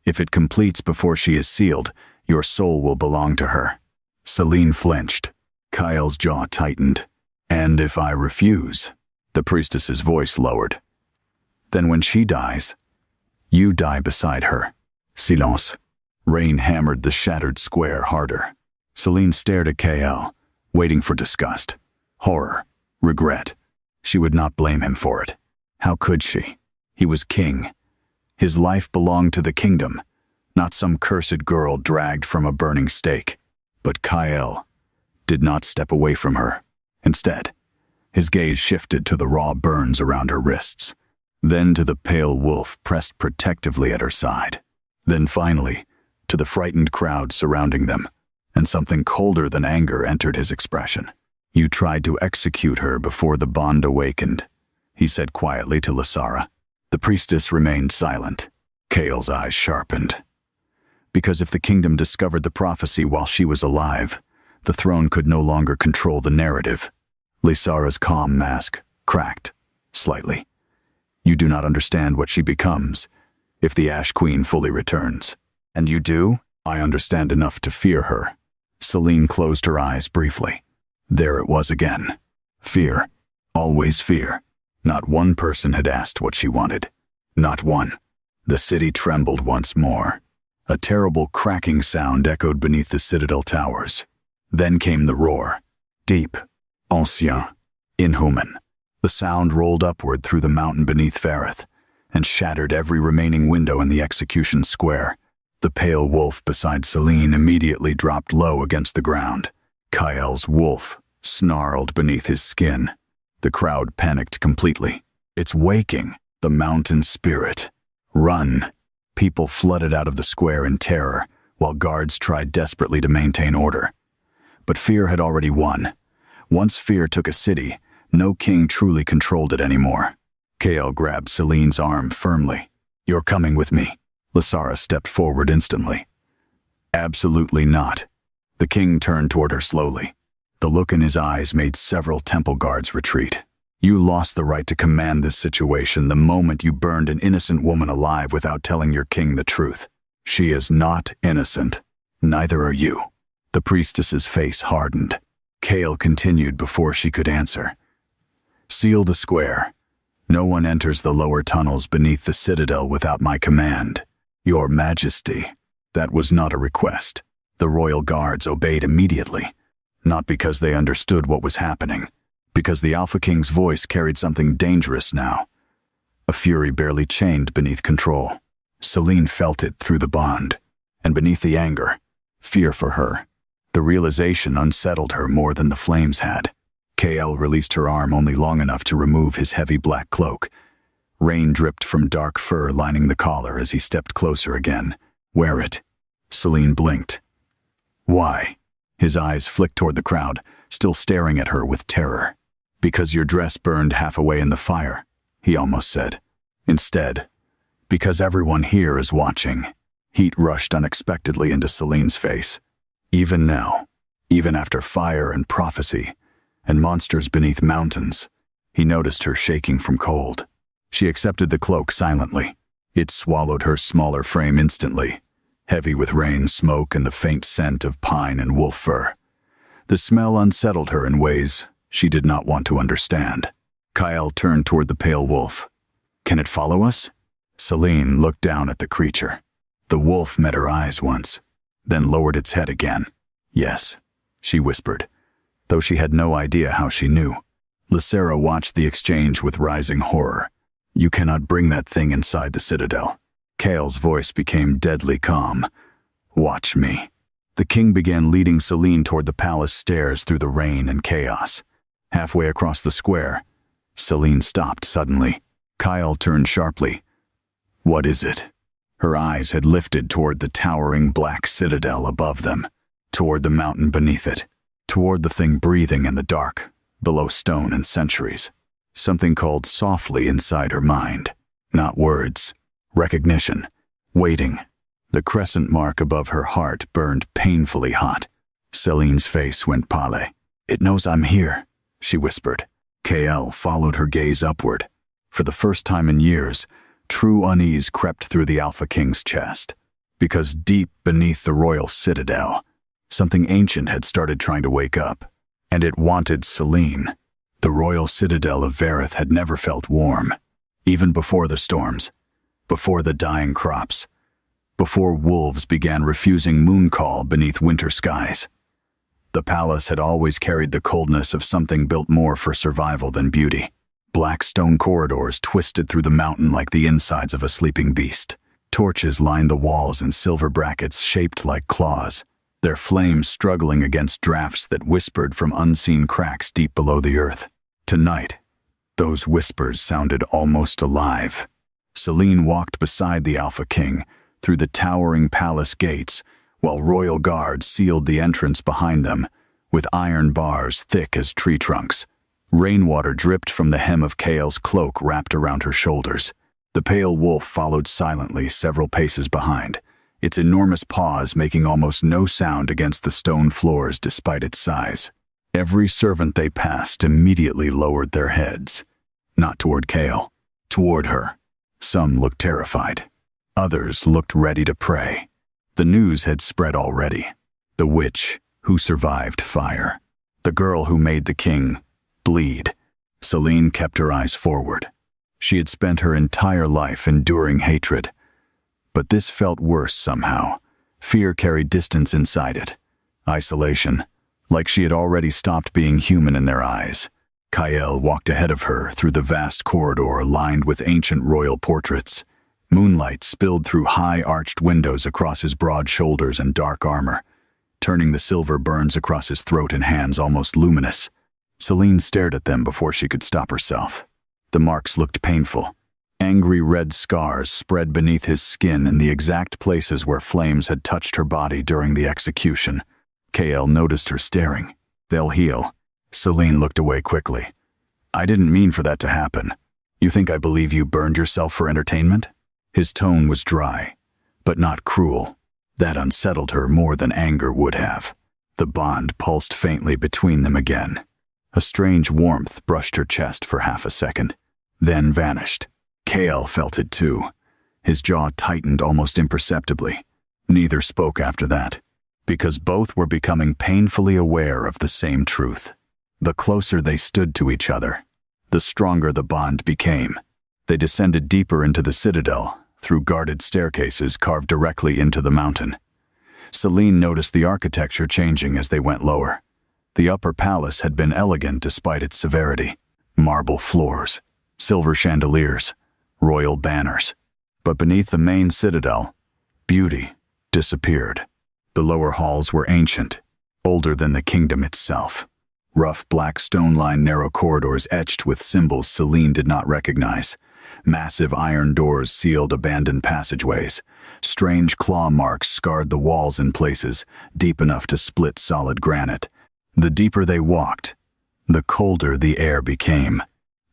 If it completes before she is sealed, your soul will belong to her. Celine flinched. Kael's jaw tightened. "And if I refuse?" The priestess's voice lowered. "Then when she dies, you die beside her." Silence. Rain hammered the shattered square harder. Celine stared at Kael, waiting for disgust, horror, regret. She would not blame him for it. How could she? He was king. His life belonged to the kingdom, not some cursed girl dragged from a burning stake. But Kael did not step away from her. Instead, his gaze shifted to the raw burns around her wrists, then to the pale wolf pressed protectively at her side, then finally to the frightened crowd surrounding them, and something colder than anger entered his expression. "You tried to execute her before the bond awakened," he said quietly to Lysara. The priestess remained silent. Kael's eyes sharpened. Because if the kingdom discovered the prophecy while she was alive, the throne could no longer control the narrative. Lysara's calm mask cracked slightly. "You do not understand what she becomes if the Ash Queen fully returns." "And you do?" "I understand enough to fear her." Celine closed her eyes briefly. There it was again. Fear. Always fear. Not one person had asked what she wanted. Not one. The city trembled once more. A terrible cracking sound echoed beneath the citadel towers. Then came the roar. Deep. Ancien. Inhuman. The sound rolled upward through the mountain beneath Farith, and shattered every remaining window in the execution square. The pale wolf beside Celine immediately dropped low against the ground. Kael's wolf snarled beneath his skin. The crowd panicked completely. "It's waking, the mountain spirit. Run!" People flooded out of the square in terror, while guards tried desperately to maintain order. But fear had already won. Once fear took a city, no king truly controlled it anymore. Kael grabbed Celine's arm firmly. "You're coming with me." Lysara stepped forward instantly. "Absolutely not." The king turned toward her slowly. The look in his eyes made several temple guards retreat. "You lost the right to command this situation the moment you burned an innocent woman alive without telling your king the truth. She is not innocent. Neither are you." The priestess's face hardened. Kael continued before she could answer. "Seal the square. No one enters the lower tunnels beneath the citadel without my command. Your Majesty." That was not a request. The royal guards obeyed immediately, not because they understood what was happening, because the Alpha King's voice carried something dangerous now. A fury barely chained beneath control. Celine felt it through the bond, and beneath the anger, fear for her. The realization unsettled her more than the flames had. KL released her arm only long enough to remove his heavy black cloak. Rain dripped from dark fur lining the collar as he stepped closer again. "Wear it." Celine blinked. "Why?" His eyes flicked toward the crowd, still staring at her with terror. "Because your dress burned half away in the fire," he almost said. Instead, "Because everyone here is watching." Heat rushed unexpectedly into Celine's face. Even now, even after fire and prophecy, and monsters beneath mountains, he noticed her shaking from cold. She accepted the cloak silently. It swallowed her smaller frame instantly, heavy with rain, smoke, and the faint scent of pine and wolf fur. The smell unsettled her in ways she did not want to understand. Kyle turned toward the pale wolf. "Can it follow us?" Celine looked down at the creature. The wolf met her eyes once, then lowered its head again. "Yes," she whispered, though she had no idea how she knew. Lucera watched the exchange with rising horror. "You cannot bring that thing inside the citadel." Kale's voice became deadly calm. "Watch me." The king began leading Celine toward the palace stairs through the rain and chaos. Halfway across the square, Celine stopped suddenly. Kyle turned sharply. "What is it?" Her eyes had lifted toward the towering black citadel above them, toward the mountain beneath it, toward the thing breathing in the dark, below stone and centuries. Something called softly inside her mind. Not words. Recognition. Waiting. The crescent mark above her heart burned painfully hot. Celine's face went pale. "It knows I'm here," she whispered. KL followed her gaze upward. For the first time in years, true unease crept through the Alpha King's chest. Because deep beneath the royal citadel, something ancient had started trying to wake up. And it wanted Celine. The royal citadel of Verith had never felt warm. Even before the storms. Before the dying crops. Before wolves began refusing mooncall beneath winter skies. The palace had always carried the coldness of something built more for survival than beauty. Black stone corridors twisted through the mountain like the insides of a sleeping beast. Torches lined the walls in silver brackets shaped like claws, their flames struggling against drafts that whispered from unseen cracks deep below the earth. Tonight, those whispers sounded almost alive. Celine walked beside the Alpha King, through the towering palace gates, while royal guards sealed the entrance behind them, with iron bars thick as tree trunks. Rainwater dripped from the hem of Kale's cloak wrapped around her shoulders. The pale wolf followed silently several paces behind, its enormous paws making almost no sound against the stone floors despite its size. Every servant they passed immediately lowered their heads. Not toward Kale, toward her. Some looked terrified. Others looked ready to pray. The news had spread already. The witch who survived fire. The girl who made the king bleed. Celine kept her eyes forward. She had spent her entire life enduring hatred. But this felt worse somehow. Fear carried distance inside it. Isolation, like she had already stopped being human in their eyes. Kyle walked ahead of her through the vast corridor lined with ancient royal portraits. Moonlight spilled through high arched windows across his broad shoulders and dark armor, turning the silver burns across his throat and hands almost luminous. Celine stared at them before she could stop herself. The marks looked painful. Angry red scars spread beneath his skin in the exact places where flames had touched her body during the execution. KL noticed her staring. "They'll heal." Celine looked away quickly. "I didn't mean for that to happen. You think I believe you burned yourself for entertainment?" His tone was dry, but not cruel. That unsettled her more than anger would have. The bond pulsed faintly between them again. A strange warmth brushed her chest for half a second, then vanished. Kale felt it too. His jaw tightened almost imperceptibly. Neither spoke after that, because both were becoming painfully aware of the same truth. The closer they stood to each other, the stronger the bond became. They descended deeper into the citadel, through guarded staircases carved directly into the mountain. Celine noticed the architecture changing as they went lower. The upper palace had been elegant despite its severity. Marble floors, silver chandeliers, royal banners. But beneath the main citadel, beauty disappeared. The lower halls were ancient, older than the kingdom itself. Rough black stone-lined narrow corridors etched with symbols Celine did not recognize. Massive iron doors sealed abandoned passageways. Strange claw marks scarred the walls in places, deep enough to split solid granite. The deeper they walked, the colder the air became.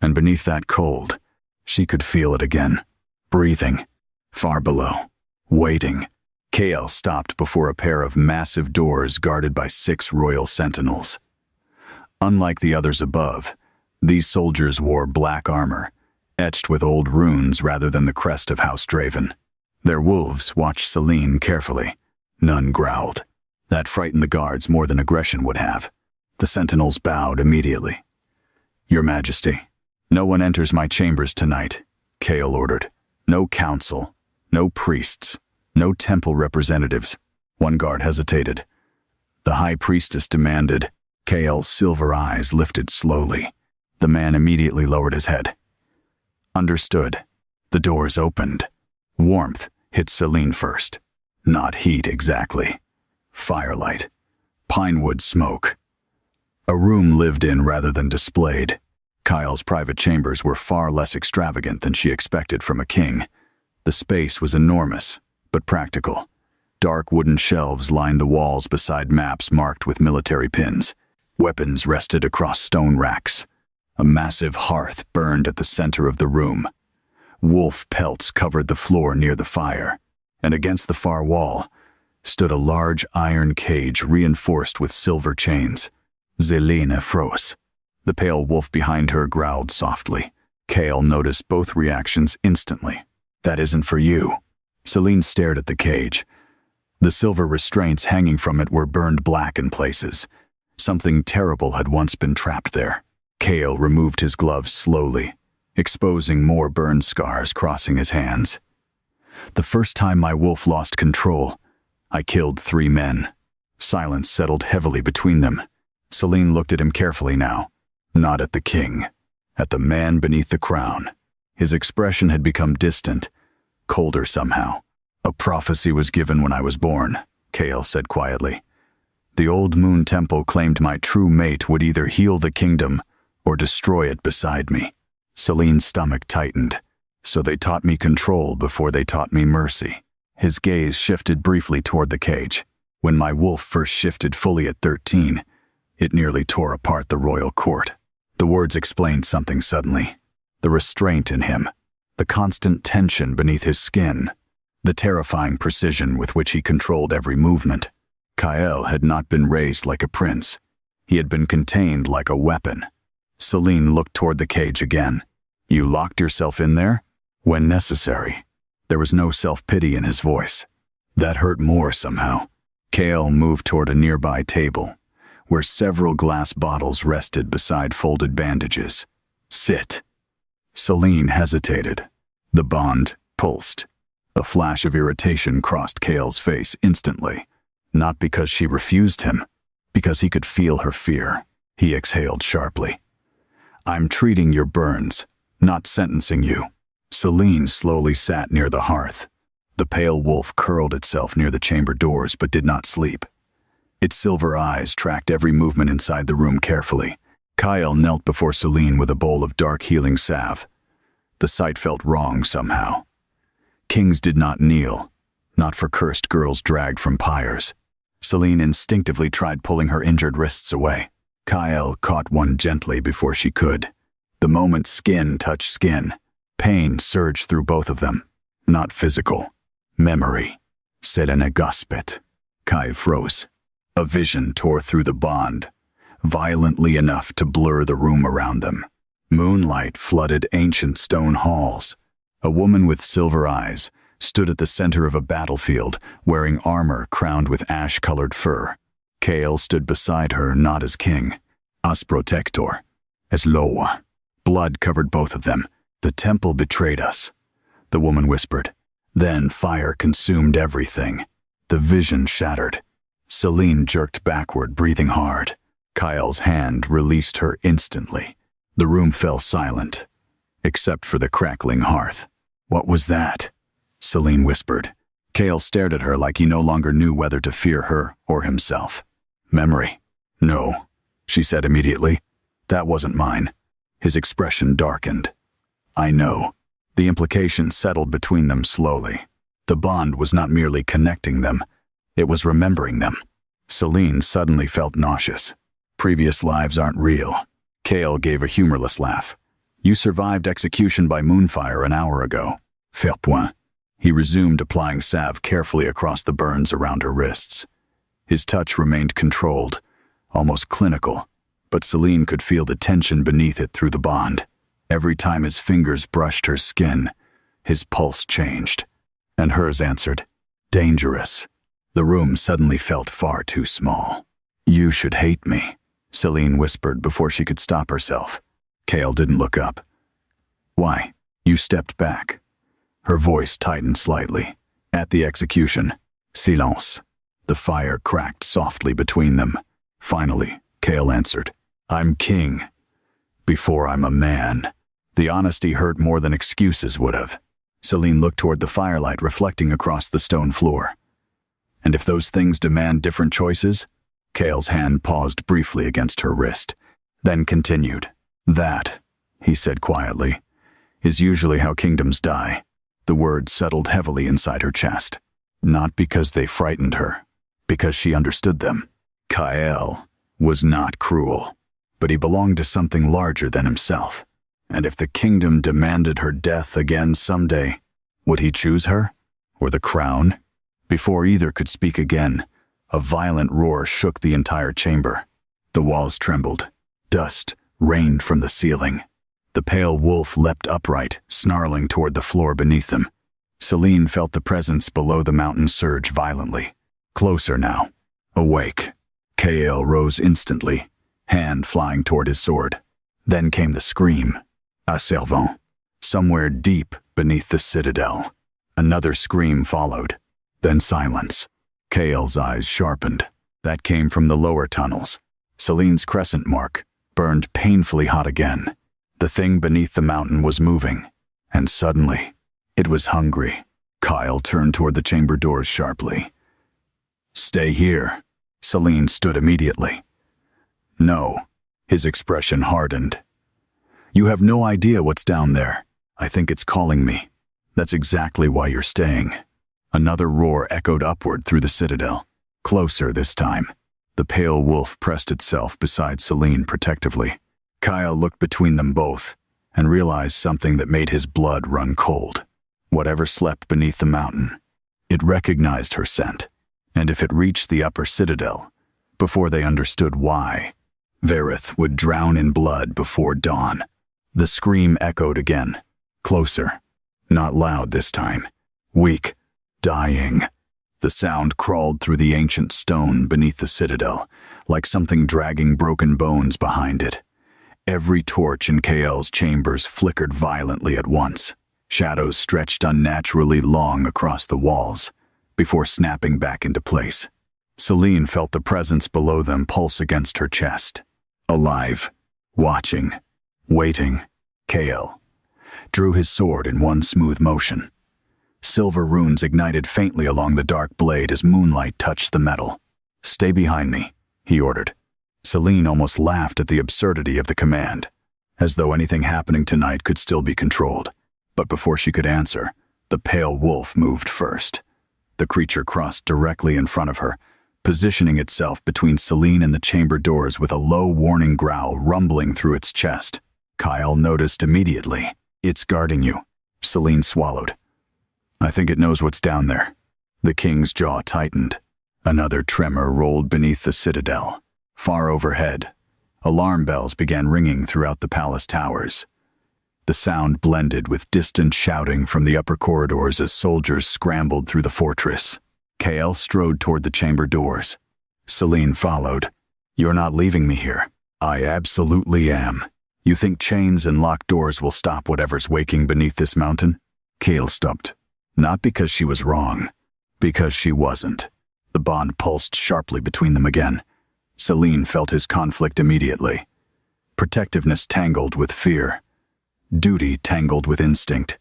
And beneath that cold, she could feel it again. Breathing. Far below. Waiting. KL stopped before a pair of massive doors guarded by 6 royal sentinels. Unlike the others above, these soldiers wore black armor, etched with old runes rather than the crest of House Draven. Their wolves watched Celine carefully. None growled. That frightened the guards more than aggression would have. The sentinels bowed immediately. "Your Majesty, no one enters my chambers tonight," Kael ordered. "No council, no priests, no temple representatives." One guard hesitated. The high priestess demanded. Kael's silver eyes lifted slowly. The man immediately lowered his head. "Understood." The doors opened. Warmth hit Celine first. Not heat exactly. Firelight. Pinewood smoke. A room lived in rather than displayed. Kyle's private chambers were far less extravagant than she expected from a king. The space was enormous, but practical. Dark wooden shelves lined the walls beside maps marked with military pins. Weapons rested across stone racks. A massive hearth burned at the center of the room. Wolf pelts covered the floor near the fire, and against the far wall stood a large iron cage reinforced with silver chains. Zelina froze. The pale wolf behind her growled softly. Kael noticed both reactions instantly. "That isn't for you." Celine stared at the cage. The silver restraints hanging from it were burned black in places. Something terrible had once been trapped there. Kael removed his gloves slowly, exposing more burn scars crossing his hands. "The first time my wolf lost control, I killed 3 men." Silence settled heavily between them. Celine looked at him carefully now. Not at the king. At the man beneath the crown. His expression had become distant, colder somehow. "A prophecy was given when I was born," Kael said quietly. "The old moon temple claimed my true mate would either heal the kingdom or destroy it beside me." Celine's stomach tightened. "So they taught me control before they taught me mercy." His gaze shifted briefly toward the cage. "When my wolf first shifted fully at 13, it nearly tore apart the royal court." The words explained something suddenly. The restraint in him, the constant tension beneath his skin, the terrifying precision with which he controlled every movement. Kael had not been raised like a prince. He had been contained like a weapon. Celine looked toward the cage again. "You locked yourself in there?" "When necessary." There was no self-pity in his voice. That hurt more somehow. Kael moved toward a nearby table, where several glass bottles rested beside folded bandages. "Sit." Celine hesitated. The bond pulsed. A flash of irritation crossed Kael's face instantly. Not because she refused him, because he could feel her fear. He exhaled sharply. "I'm treating your burns, not sentencing you." Celine slowly sat near the hearth. The pale wolf curled itself near the chamber doors but did not sleep. Its silver eyes tracked every movement inside the room carefully. Kael knelt before Celine with a bowl of dark healing salve. The sight felt wrong somehow. Kings did not kneel, not for cursed girls dragged from pyres. Celine instinctively tried pulling her injured wrists away. Kael caught one gently before she could. The moment skin touched skin, pain surged through both of them. Not physical. Memory. Serena Gospet. Kai froze. A vision tore through the bond, violently enough to blur the room around them. Moonlight flooded ancient stone halls. A woman with silver eyes stood at the center of a battlefield, wearing armor crowned with ash-colored fur. Kael stood beside her, not as king, as protector, as Loa. Blood covered both of them. "The temple betrayed us," the woman whispered. Then fire consumed everything. The vision shattered. Celine jerked backward, breathing hard. Kael's hand released her instantly. The room fell silent, except for the crackling hearth. "What was that?" Celine whispered. Kael stared at her like he no longer knew whether to fear her or himself. Memory. No, she said immediately. That wasn't mine. His expression darkened. I know. The implication settled between them slowly. The bond was not merely connecting them, it was remembering them. Celine suddenly felt nauseous. Previous lives aren't real. Kale gave a humorless laugh. You survived execution by moonfire an hour ago. Faire point. He resumed applying salve carefully across the burns around her wrists. His touch remained controlled, almost clinical, but Celine could feel the tension beneath it through the bond. Every time his fingers brushed her skin, his pulse changed, and hers answered, dangerous. The room suddenly felt far too small. You should hate me, Celine whispered before she could stop herself. Kale didn't look up. Why? You stepped back. Her voice tightened slightly. At the execution, silence. The fire cracked softly between them. Finally, Kale answered, I'm king. Before I'm a man. The honesty hurt more than excuses would have. Celine looked toward the firelight reflecting across the stone floor. And if those things demand different choices? Kale's hand paused briefly against her wrist, then continued. That, he said quietly, is usually how kingdoms die. The words settled heavily inside her chest. Not because they frightened her, because she understood them. Kyle was not cruel, but he belonged to something larger than himself. And if the kingdom demanded her death again someday, would he choose her? Or the crown? Before either could speak again, a violent roar shook the entire chamber. The walls trembled. Dust rained from the ceiling. The pale wolf leapt upright, snarling toward the floor beneath them. Celine felt the presence below the mountain surge violently. Closer now. Awake. Kale rose instantly, hand flying toward his sword. Then came the scream. A servant. Somewhere deep beneath the citadel. Another scream followed. Then silence. Kale's eyes sharpened. That came from the lower tunnels. Celine's crescent mark burned painfully hot again. The thing beneath the mountain was moving, and suddenly, it was hungry. Kyle turned toward the chamber doors sharply. Stay here. Celine stood immediately. No. His expression hardened. You have no idea what's down there. I think it's calling me. That's exactly why you're staying. Another roar echoed upward through the citadel. Closer this time. The pale wolf pressed itself beside Celine protectively. Kyle looked between them both and realized something that made his blood run cold. Whatever slept beneath the mountain, it recognized her scent. And if it reached the upper citadel, before they understood why, Verith would drown in blood before dawn. The scream echoed again. Closer. Not loud this time. Weak. Dying. The sound crawled through the ancient stone beneath the citadel, like something dragging broken bones behind it. Every torch in Kael's chambers flickered violently at once. Shadows stretched unnaturally long across the walls, before snapping back into place. Celine felt the presence below them pulse against her chest. Alive. Watching. Waiting. Kael drew his sword in one smooth motion. Silver runes ignited faintly along the dark blade as moonlight touched the metal. Stay behind me, he ordered. Celine almost laughed at the absurdity of the command, as though anything happening tonight could still be controlled. But before she could answer, the pale wolf moved first. The creature crossed directly in front of her, positioning itself between Celine and the chamber doors with a low warning growl rumbling through its chest. Kyle noticed immediately. It's guarding you. Celine swallowed. I think it knows what's down there. The king's jaw tightened. Another tremor rolled beneath the citadel. Far overhead, alarm bells began ringing throughout the palace towers. The sound blended with distant shouting from the upper corridors as soldiers scrambled through the fortress. Kael strode toward the chamber doors. Celine followed. You're not leaving me here. I absolutely am. You think chains and locked doors will stop whatever's waking beneath this mountain? Kael stopped. Not because she was wrong, because she wasn't. The bond pulsed sharply between them again. Celine felt his conflict immediately. Protectiveness tangled with fear. Duty tangled with instinct.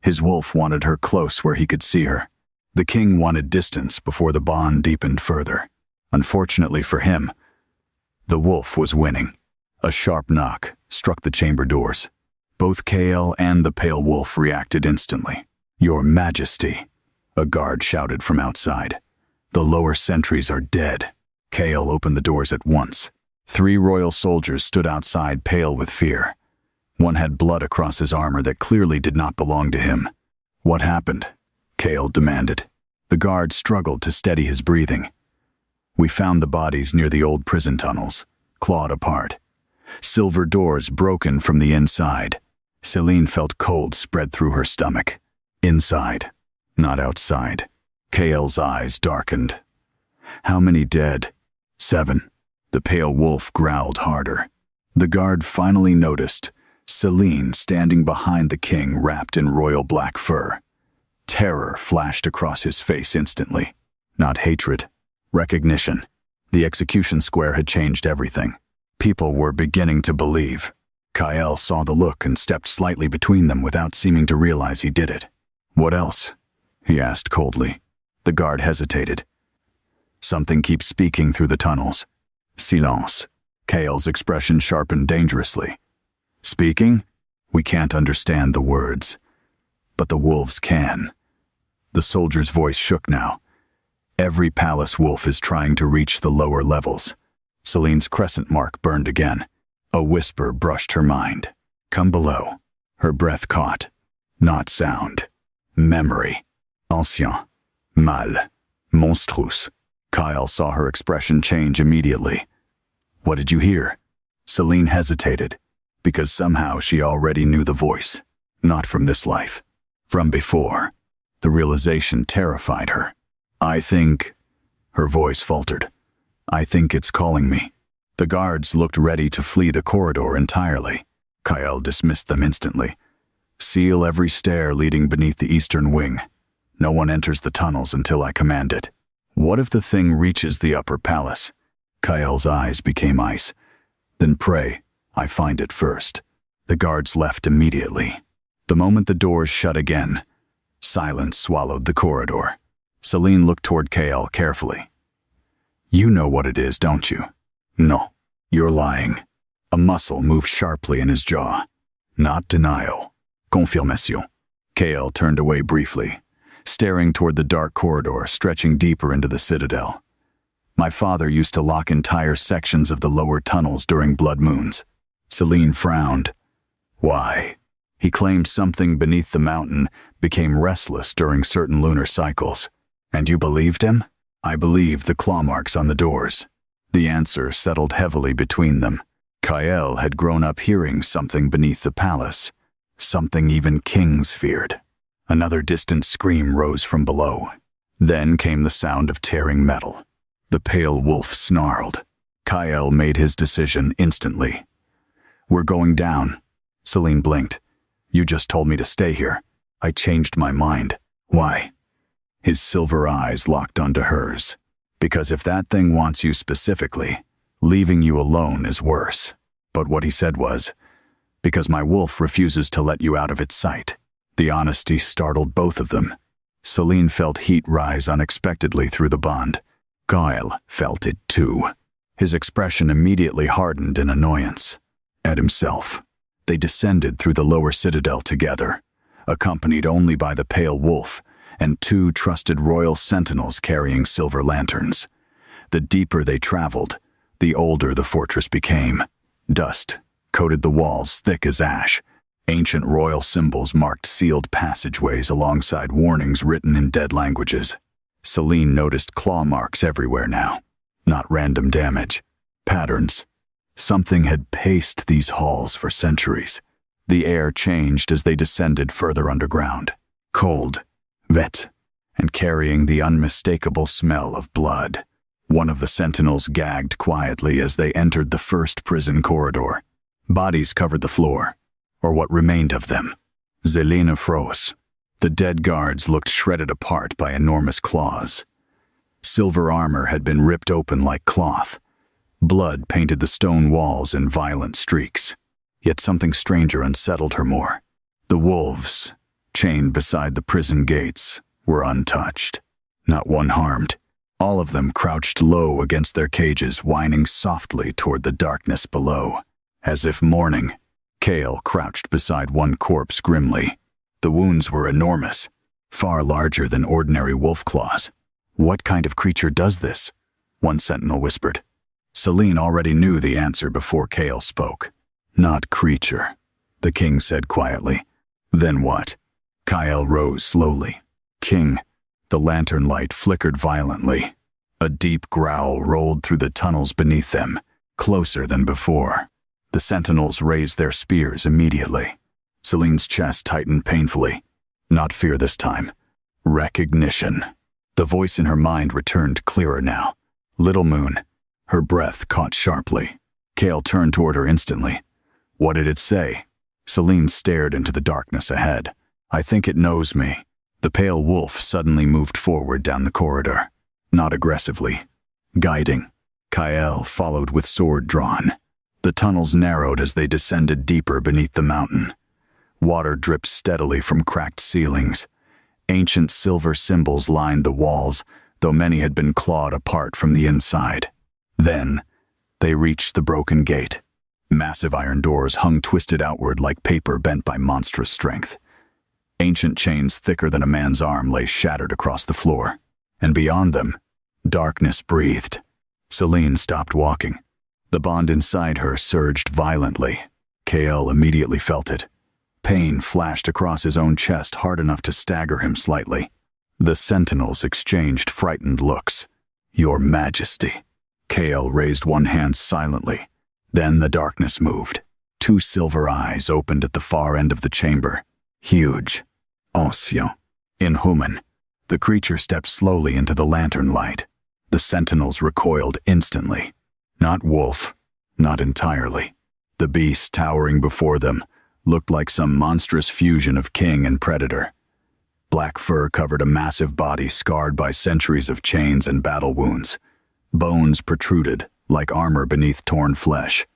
His wolf wanted her close where he could see her. The king wanted distance before the bond deepened further. Unfortunately for him, the wolf was winning. A sharp knock struck the chamber doors. Both Kael and the pale wolf reacted instantly. "Your Majesty," a guard shouted from outside. "The lower sentries are dead." Kael opened the doors at once. 3 royal soldiers stood outside, pale with fear. One had blood across his armor that clearly did not belong to him. "What happened?" Kael demanded. The guard struggled to steady his breathing. "We found the bodies near the old prison tunnels, clawed apart. Silver doors broken from the inside." Celine felt cold spread through her stomach. "Inside, not outside." Kael's eyes darkened. "How many dead?" 7. The pale wolf growled harder. The guard finally noticed Celine standing behind the king, wrapped in royal black fur. Terror flashed across his face instantly. Not hatred, recognition. The execution square had changed everything. People were beginning to believe. Kael saw the look and stepped slightly between them without seeming to realize he did it. "What else?" he asked coldly. The guard hesitated. "Something keeps speaking through the tunnels." Silence. Kael's expression sharpened dangerously. "Speaking? We can't understand the words. But the wolves can." The soldier's voice shook now. "Every palace wolf is trying to reach the lower levels." Celine's crescent mark burned again. A whisper brushed her mind. "Come below." Her breath caught. Not sound. Memory. Ancien. Mal. Monstrous. Kael saw her expression change immediately. "What did you hear?" Celine hesitated, because somehow she already knew the voice. Not from this life. From before. The realization terrified her. "I think..." Her voice faltered. "I think it's calling me." The guards looked ready to flee the corridor entirely. Kael dismissed them instantly. "Seal every stair leading beneath the eastern wing. No one enters the tunnels until I command it." "What if the thing reaches the upper palace?" Kael's eyes became ice. "Then pray I find it first." The guards left immediately. The moment the doors shut again, silence swallowed the corridor. Celine looked toward Kael carefully. "You know what it is, don't you?" "No, you're lying." A muscle moved sharply in his jaw. "Not denial. Confirmation." Kael turned away briefly, staring toward the dark corridor stretching deeper into the citadel. "My father used to lock entire sections of the lower tunnels during blood moons." Celine frowned. "Why?" "He claimed something beneath the mountain became restless during certain lunar cycles." "And you believed him?" "I believed the claw marks on the doors." The answer settled heavily between them. Kael had grown up hearing something beneath the palace, something even kings feared. Another distant scream rose from below. Then came the sound of tearing metal. The pale wolf snarled. Kael made his decision instantly. "We're going down." Celine blinked. "You just told me to stay here." "I changed my mind." "Why?" His silver eyes locked onto hers. "Because if that thing wants you specifically, leaving you alone is worse." But what he said was, "Because my wolf refuses to let you out of its sight." The honesty startled both of them. Celine felt heat rise unexpectedly through the bond. Kael felt it too. His expression immediately hardened in annoyance. At himself. They descended through the lower citadel together, accompanied only by the pale wolf and 2 trusted royal sentinels carrying silver lanterns. The deeper they traveled, the older the fortress became. Dust coated the walls thick as ash. Ancient royal symbols marked sealed passageways alongside warnings written in dead languages. Celine noticed claw marks everywhere now. Not random damage. Patterns. Something had paced these halls for centuries. The air changed as they descended further underground. Cold, wet, and carrying the unmistakable smell of blood. One of the sentinels gagged quietly as they entered the first prison corridor. Bodies covered the floor, or what remained of them. Zelina froze. The dead guards looked shredded apart by enormous claws. Silver armor had been ripped open like cloth. Blood painted the stone walls in violent streaks. Yet something stranger unsettled her more. The wolves, chained beside the prison gates, were untouched. Not one harmed. All of them crouched low against their cages, whining softly toward the darkness below. As if mourning, Kale crouched beside one corpse grimly. The wounds were enormous, far larger than ordinary wolf claws. "What kind of creature does this?" one sentinel whispered. Celine already knew the answer before Kale spoke. "Not creature," the king said quietly. "Then what?" Kyle rose slowly. "King." The lantern light flickered violently. A deep growl rolled through the tunnels beneath them, closer than before. The sentinels raised their spears immediately. Celine's chest tightened painfully. Not fear this time. Recognition. The voice in her mind returned clearer now. "Little Moon." Her breath caught sharply. Kale turned toward her instantly. "What did it say?" Celine stared into the darkness ahead. "I think it knows me." The pale wolf suddenly moved forward down the corridor. Not aggressively. Guiding. Kyle followed with sword drawn. The tunnels narrowed as they descended deeper beneath the mountain. Water dripped steadily from cracked ceilings. Ancient silver symbols lined the walls, though many had been clawed apart from the inside. Then, they reached the broken gate. Massive iron doors hung twisted outward like paper bent by monstrous strength. Ancient chains thicker than a man's arm lay shattered across the floor. And beyond them, darkness breathed. Celine stopped walking. The bond inside her surged violently. Kale immediately felt it. Pain flashed across his own chest hard enough to stagger him slightly. The sentinels exchanged frightened looks. "Your Majesty." Kale raised one hand silently. Then the darkness moved. Two silver eyes opened at the far end of the chamber. Huge. Ancien. Inhuman. The creature stepped slowly into the lantern light. The sentinels recoiled instantly. Not wolf. Not entirely. The beast towering before them looked like some monstrous fusion of king and predator. Black fur covered a massive body scarred by centuries of chains and battle wounds. Bones protruded, like armor beneath torn flesh.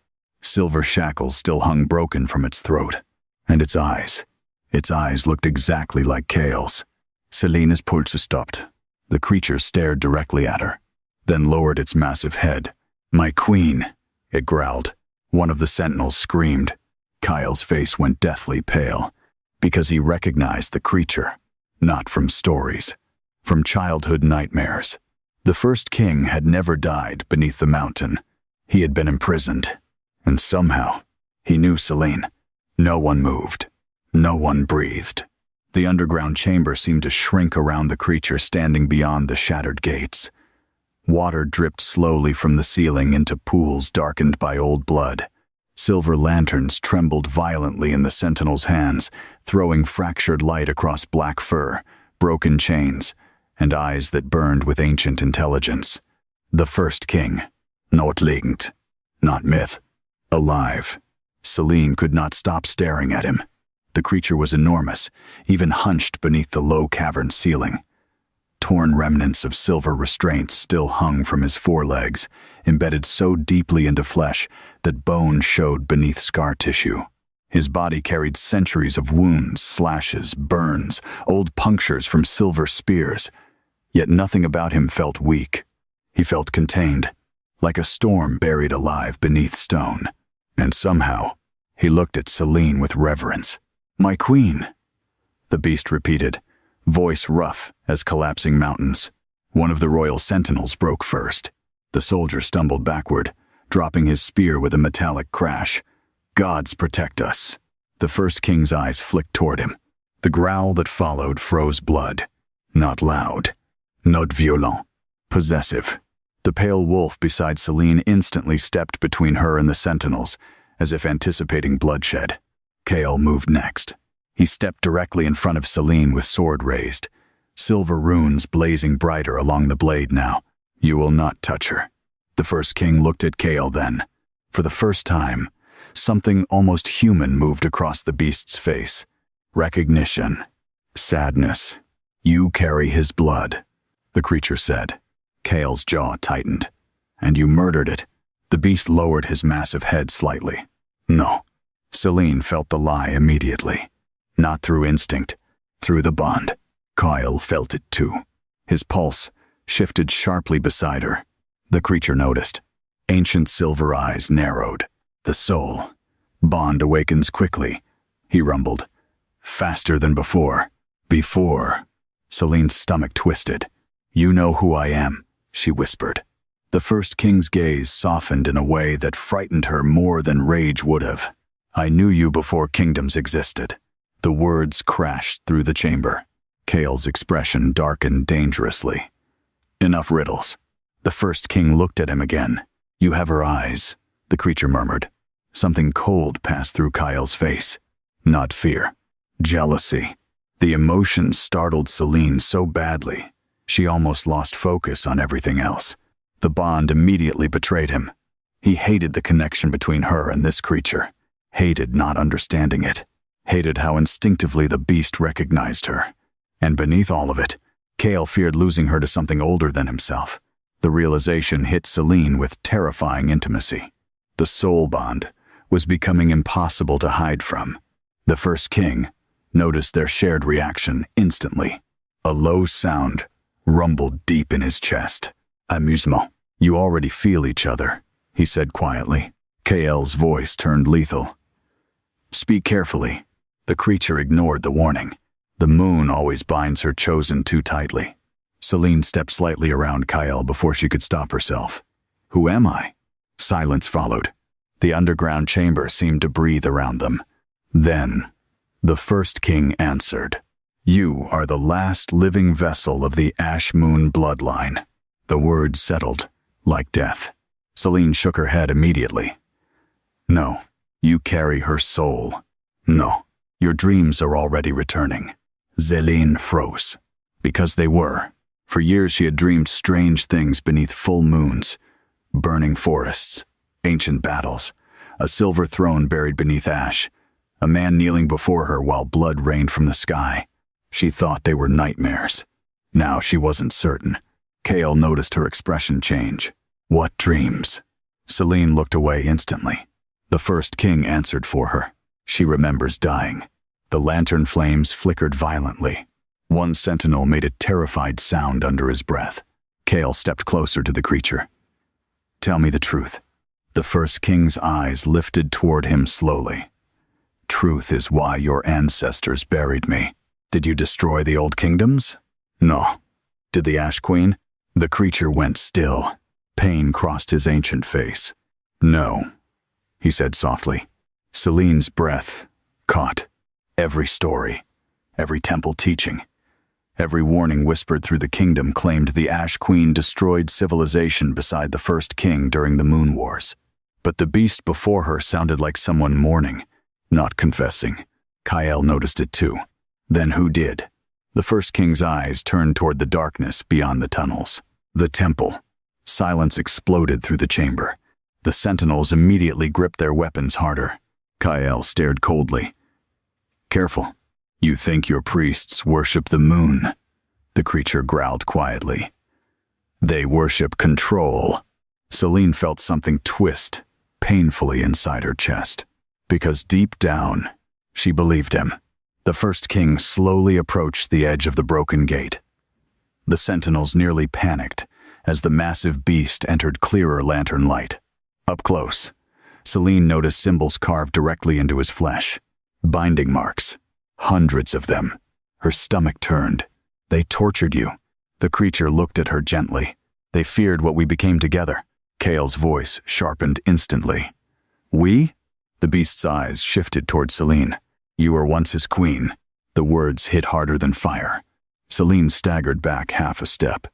Silver shackles still hung broken from its throat. And its eyes looked exactly like Kale's. Celine's pulse stopped. The creature stared directly at her, then lowered its massive head. "My queen," it growled. One of the sentinels screamed. Kyle's face went deathly pale, because he recognized the creature, not from stories, from childhood nightmares. The first king had never died beneath the mountain. He had been imprisoned, and somehow, he knew Celine. No one moved. No one breathed. The underground chamber seemed to shrink around the creature standing beyond the shattered gates. Water dripped slowly from the ceiling into pools darkened by old blood. Silver lanterns trembled violently in the sentinel's hands, throwing fractured light across black fur, broken chains, and eyes that burned with ancient intelligence. The first king. Not legend. Not myth. Alive. Celine could not stop staring at him. The creature was enormous, even hunched beneath the low cavern ceiling. Torn remnants of silver restraints still hung from his forelegs, embedded so deeply into flesh that bone showed beneath scar tissue. His body carried centuries of wounds, slashes, burns, old punctures from silver spears. Yet nothing about him felt weak. He felt contained, like a storm buried alive beneath stone. And somehow, he looked at Celine with reverence. "My queen," the beast repeated, voice rough as collapsing mountains. One of the royal sentinels broke first. The soldier stumbled backward, dropping his spear with a metallic crash. "Gods protect us." The first king's eyes flicked toward him. The growl that followed froze blood. Not loud. Not violent. Possessive. The pale wolf beside Celine instantly stepped between her and the sentinels, as if anticipating bloodshed. Kale moved next. He stepped directly in front of Celine with sword raised, silver runes blazing brighter along the blade now. "You will not touch her." The first king looked at Kale then. For the first time, something almost human moved across the beast's face. Recognition. Sadness. "You carry his blood," the creature said. Kale's jaw tightened. "And you murdered it." The beast lowered his massive head slightly. "No." Celine felt the lie immediately. Not through instinct, through the bond. Kyle felt it too. His pulse, shifted sharply beside her. The creature noticed. Ancient silver eyes narrowed. The soul. Bond awakens quickly, he rumbled. Faster than before. Before. Celine's stomach twisted. You know who I am, she whispered. The first king's gaze softened in a way that frightened her more than rage would have. I knew you before kingdoms existed. The words crashed through the chamber. Kale's expression darkened dangerously. Enough riddles. The first king looked at him again. You have her eyes, the creature murmured. Something cold passed through Kyle's face. Not fear. Jealousy. The emotion startled Celine so badly, she almost lost focus on everything else. The bond immediately betrayed him. He hated the connection between her and this creature. Hated not understanding it. Hated how instinctively the beast recognized her. And beneath all of it, Kale feared losing her to something older than himself. The realization hit Celine with terrifying intimacy. The soul bond was becoming impossible to hide from. The first king noticed their shared reaction instantly. A low sound rumbled deep in his chest. Amusement. You already feel each other, he said quietly. Kael's voice turned lethal. Speak carefully. The creature ignored the warning. The moon always binds her chosen too tightly. Celine stepped slightly around Kael before she could stop herself. Who am I? Silence followed. The underground chamber seemed to breathe around them. Then, the first king answered. You are the last living vessel of the Ash Moon bloodline. The words settled, like death. Celine shook her head immediately. No, you carry her soul. No, your dreams are already returning. Celine froze. Because they were. For years she had dreamed strange things beneath full moons. Burning forests, ancient battles, a silver throne buried beneath ash, a man kneeling before her while blood rained from the sky. She thought they were nightmares. Now she wasn't certain. Kale noticed her expression change. What dreams? Celine looked away instantly. The first king answered for her. She remembers dying. The lantern flames flickered violently. One sentinel made a terrified sound under his breath. Kale stepped closer to the creature. Tell me the truth. The first king's eyes lifted toward him slowly. Truth is why your ancestors buried me. Did you destroy the old kingdoms? No. Did the Ash Queen? The creature went still. Pain crossed his ancient face. No, he said softly. Celine's breath caught. Every story, every temple teaching, every warning whispered through the kingdom claimed the Ash Queen destroyed civilization beside the first king during the Moon Wars. But the beast before her sounded like someone mourning, not confessing. Kael noticed it too. Then who did? The first king's eyes turned toward the darkness beyond the tunnels. The temple. Silence exploded through the chamber. The sentinels immediately gripped their weapons harder. Kael stared coldly. Careful. You think your priests worship the moon? The creature growled quietly. They worship control. Celine felt something twist painfully inside her chest. Because deep down, she believed him. The first king slowly approached the edge of the broken gate. The sentinels nearly panicked as the massive beast entered clearer lantern light. Up close, Celine noticed symbols carved directly into his flesh. Binding marks. Hundreds of them. Her stomach turned. They tortured you. The creature looked at her gently. They feared what we became together. Kale's voice sharpened instantly. We? The beast's eyes shifted toward Celine. You were once his queen. The words hit harder than fire. Celine staggered back half a step.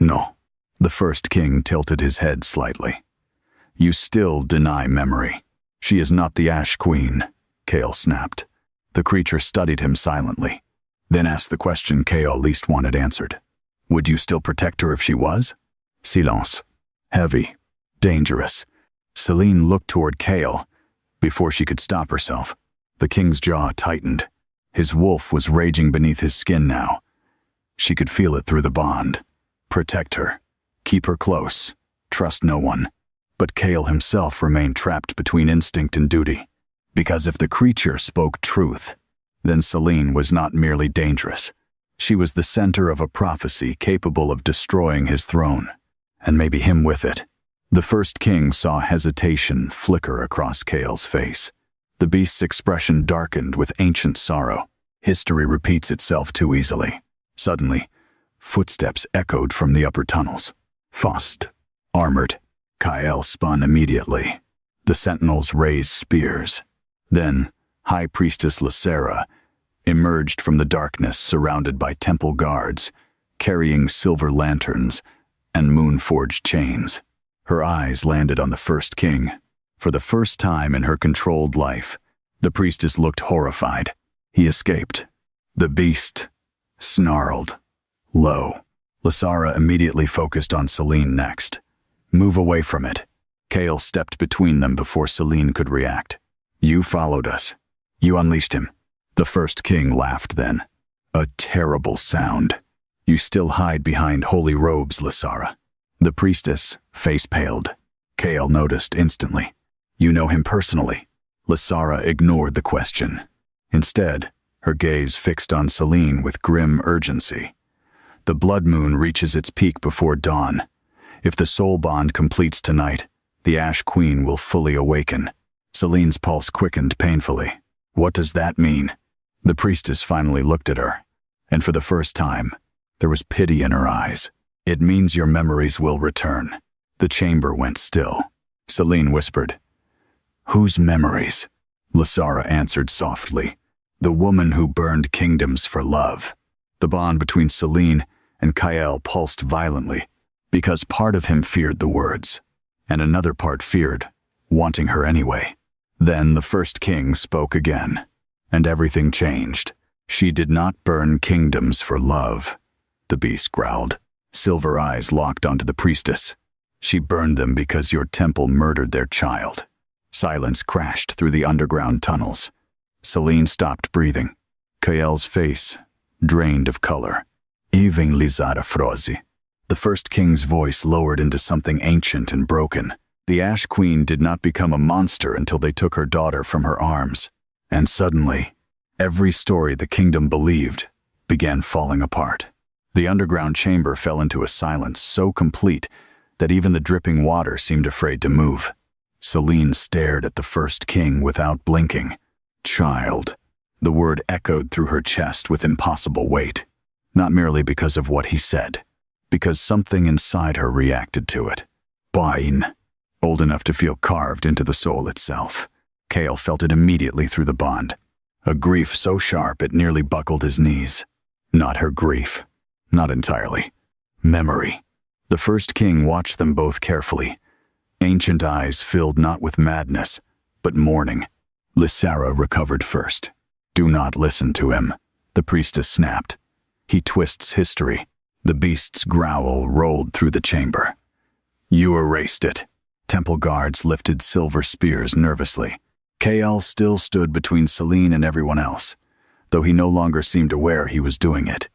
No. The first king tilted his head slightly. You still deny memory. She is not the Ash Queen, Kale snapped. The creature studied him silently, then asked the question Kale least wanted answered. Would you still protect her if she was? Silence. Heavy. Dangerous. Celine looked toward Kale before she could stop herself. The king's jaw tightened. His wolf was raging beneath his skin now. She could feel it through the bond. Protect her. Keep her close. Trust no one. But Kale himself remained trapped between instinct and duty. Because if the creature spoke truth, then Celine was not merely dangerous. She was the center of a prophecy capable of destroying his throne, and maybe him with it. The first king saw hesitation flicker across Kael's face. The beast's expression darkened with ancient sorrow. History repeats itself too easily. Suddenly, footsteps echoed from the upper tunnels. Faust, armored. Kael spun immediately. The sentinels raised spears. Then, High Priestess Lysera emerged from the darkness surrounded by temple guards, carrying silver lanterns and moon-forged chains. Her eyes landed on the first king. For the first time in her controlled life, the priestess looked horrified. He escaped. The beast snarled. Low. Lysera immediately focused on Selene next. Move away from it. Kael stepped between them before Selene could react. You followed us. You unleashed him. The first king laughed then. A terrible sound. You still hide behind holy robes, Lysera. The priestess face-paled. Kael noticed instantly. You know him personally. Lysera ignored the question. Instead, her gaze fixed on Selene with grim urgency. The blood moon reaches its peak before dawn. If the soul bond completes tonight, the Ash Queen will fully awaken. Selene's pulse quickened painfully. What does that mean? The priestess finally looked at her, and for the first time, there was pity in her eyes. It means your memories will return. The chamber went still. Selene whispered. Whose memories? Lysera answered softly. The woman who burned kingdoms for love. The bond between Selene and Kael pulsed violently, because part of him feared the words, and another part feared, wanting her anyway. Then the first king spoke again, and everything changed. She did not burn kingdoms for love, the beast growled. Silver eyes locked onto the priestess. She burned them because your temple murdered their child. Silence crashed through the underground tunnels. Selene stopped breathing. Kael's face drained of color. Even Lysera frozi. The first king's voice lowered into something ancient and broken. The Ash Queen did not become a monster until they took her daughter from her arms. And suddenly, every story the kingdom believed began falling apart. The underground chamber fell into a silence so complete that even the dripping water seemed afraid to move. Selene stared at the first king without blinking. Child. The word echoed through her chest with impossible weight. Not merely because of what he said, because something inside her reacted to it. Bain. Old enough to feel carved into the soul itself. Kael felt it immediately through the bond. A grief so sharp it nearly buckled his knees. Not her grief. Not entirely. Memory. The first king watched them both carefully. Ancient eyes filled not with madness, but mourning. Lysera recovered first. Do not listen to him, the priestess snapped. He twists history. The beast's growl rolled through the chamber. You erased it. Temple guards lifted silver spears nervously. Kael still stood between Selene and everyone else, though he no longer seemed aware he was doing it.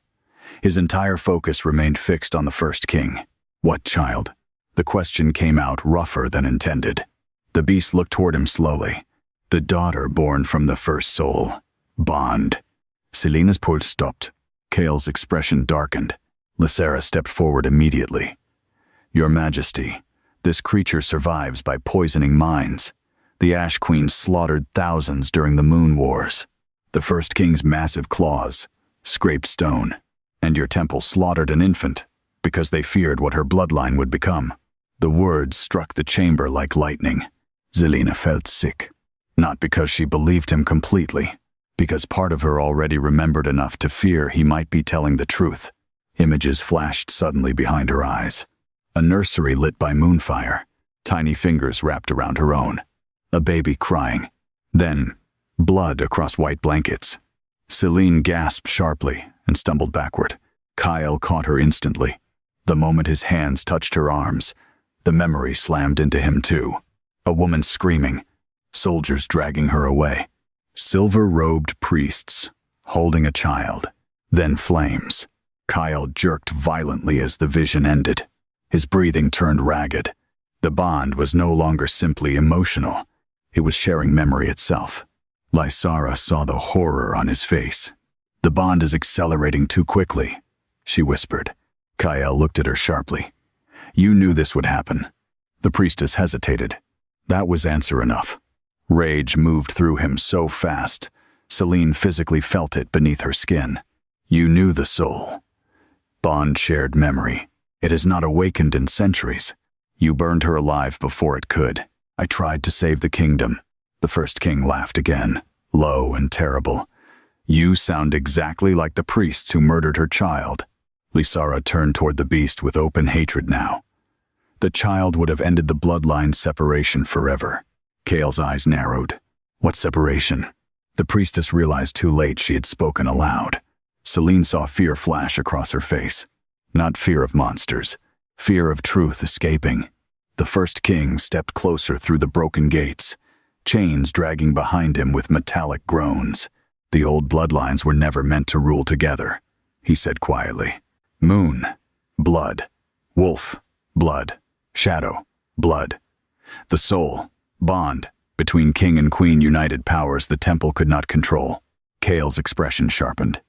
His entire focus remained fixed on the first king. What child? The question came out rougher than intended. The beast looked toward him slowly. The daughter born from the first soul. Bond. Selene's pulse stopped. Kael's expression darkened. Lysera stepped forward immediately. Your Majesty, this creature survives by poisoning minds. The Ash Queen slaughtered thousands during the Moon Wars. The first king's massive claws scraped stone, and your temple slaughtered an infant because they feared what her bloodline would become. The words struck the chamber like lightning. Selene felt sick, not because she believed him completely, because part of her already remembered enough to fear he might be telling the truth. Images flashed suddenly behind her eyes. A nursery lit by moonfire, tiny fingers wrapped around her own. A baby crying. Then, blood across white blankets. Selene gasped sharply and stumbled backward. Kael caught her instantly. The moment his hands touched her arms, the memory slammed into him too. A woman screaming, soldiers dragging her away. Silver-robed priests holding a child. Then flames. Kael jerked violently as the vision ended. His breathing turned ragged. The bond was no longer simply emotional. It was sharing memory itself. Lysera saw the horror on his face. "The bond is accelerating too quickly," she whispered. Kael looked at her sharply. "You knew this would happen." The priestess hesitated. That was answer enough. Rage moved through him so fast, Celine physically felt it beneath her skin. "You knew the soul. Bond shared memory. It has not awakened in centuries. You burned her alive before it could. I tried to save the kingdom." The first king laughed again, low and terrible. "You sound exactly like the priests who murdered her child." Lysara turned toward the beast with open hatred now. The child would have ended the bloodline separation forever. Kael's eyes narrowed. What separation? The priestess realized too late she had spoken aloud. Celine saw fear flash across her face. Not fear of monsters, fear of truth escaping. The first king stepped closer through the broken gates, chains dragging behind him with metallic groans. "The old bloodlines were never meant to rule together," he said quietly. "Moon, blood. Wolf, blood. Shadow, blood. The soul, bond, between king and queen, united powers the temple could not control." Kael's expression sharpened.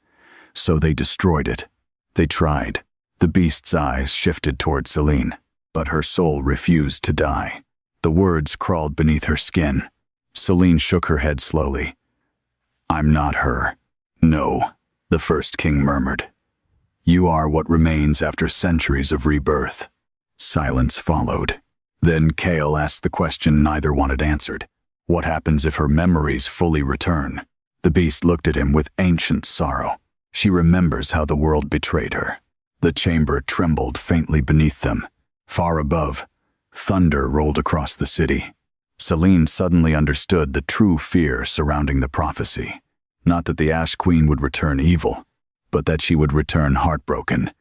"So they destroyed it. They tried." The beast's eyes shifted toward Celine, but her soul refused to die. The words crawled beneath her skin. Celine shook her head slowly. "I'm not her." "No," the first king murmured. "You are what remains after centuries of rebirth." Silence followed. Then Kael asked the question neither wanted answered. "What happens if her memories fully return?" The beast looked at him with ancient sorrow. "She remembers how the world betrayed her." The chamber trembled faintly beneath them. Far above, thunder rolled across the city. Celine suddenly understood the true fear surrounding the prophecy. Not that the Ash Queen would return evil, but that she would return heartbroken.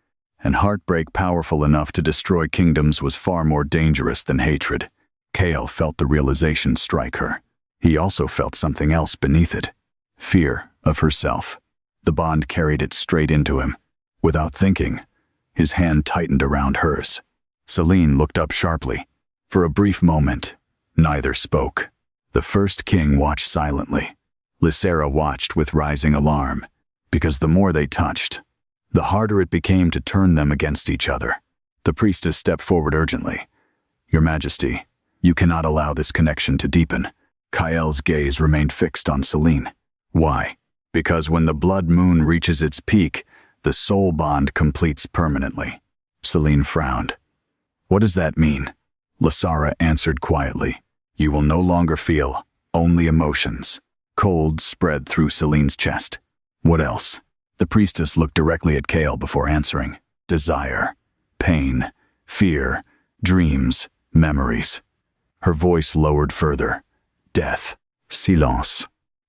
And heartbreak powerful enough to destroy kingdoms was far more dangerous than hatred. Kael felt the realization strike her. He also felt something else beneath it. Fear of herself. The bond carried it straight into him. Without thinking, his hand tightened around hers. Celine looked up sharply. For a brief moment, neither spoke. The first king watched silently. Lysara watched with rising alarm, because the more they touched, the harder it became to turn them against each other. The priestess stepped forward urgently. "Your Majesty, you cannot allow this connection to deepen." Kael's gaze remained fixed on Celine. "Why?" "Because when the blood moon reaches its peak, the soul bond completes permanently." Celine frowned. "What does that mean?" Lysara answered quietly. "You will no longer feel, only emotions." Cold spread through Celine's chest. "What else?" The priestess looked directly at Kael before answering. "Desire, pain, fear, dreams, memories." Her voice lowered further. "Death, silence."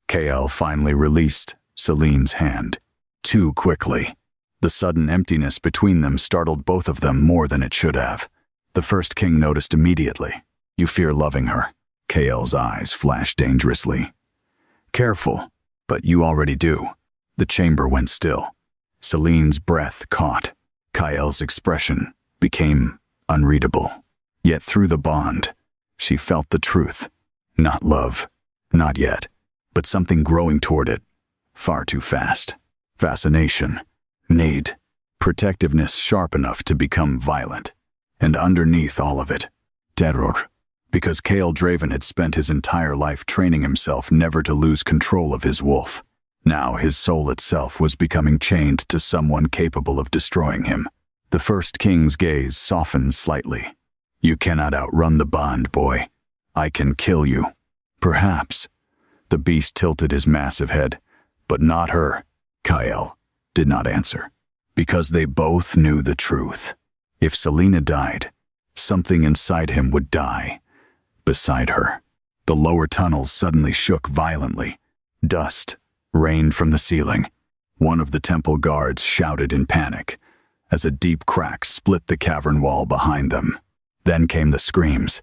Kael finally released Celine's hand. Too quickly. The sudden emptiness between them startled both of them more than it should have. The first king noticed immediately. "You fear loving her." Kael's eyes flashed dangerously. "Careful, but you already do." The chamber went still. Celine's breath caught. Kael's expression became unreadable. Yet through the bond, she felt the truth. Not love, not yet, but something growing toward it. Far too fast. Fascination, need, protectiveness sharp enough to become violent. And underneath all of it, terror. Because Kael Draven had spent his entire life training himself never to lose control of his wolf. Now his soul itself was becoming chained to someone capable of destroying him. The first king's gaze softened slightly. "You cannot outrun the bond, boy. I can kill you." "Perhaps." The beast tilted his massive head. "But not her." Kael did not answer. Because they both knew the truth. If Selena died, something inside him would die. Beside her, the lower tunnels suddenly shook violently. Dust rained from the ceiling. One of the temple guards shouted in panic as a deep crack split the cavern wall behind them. Then came the screams,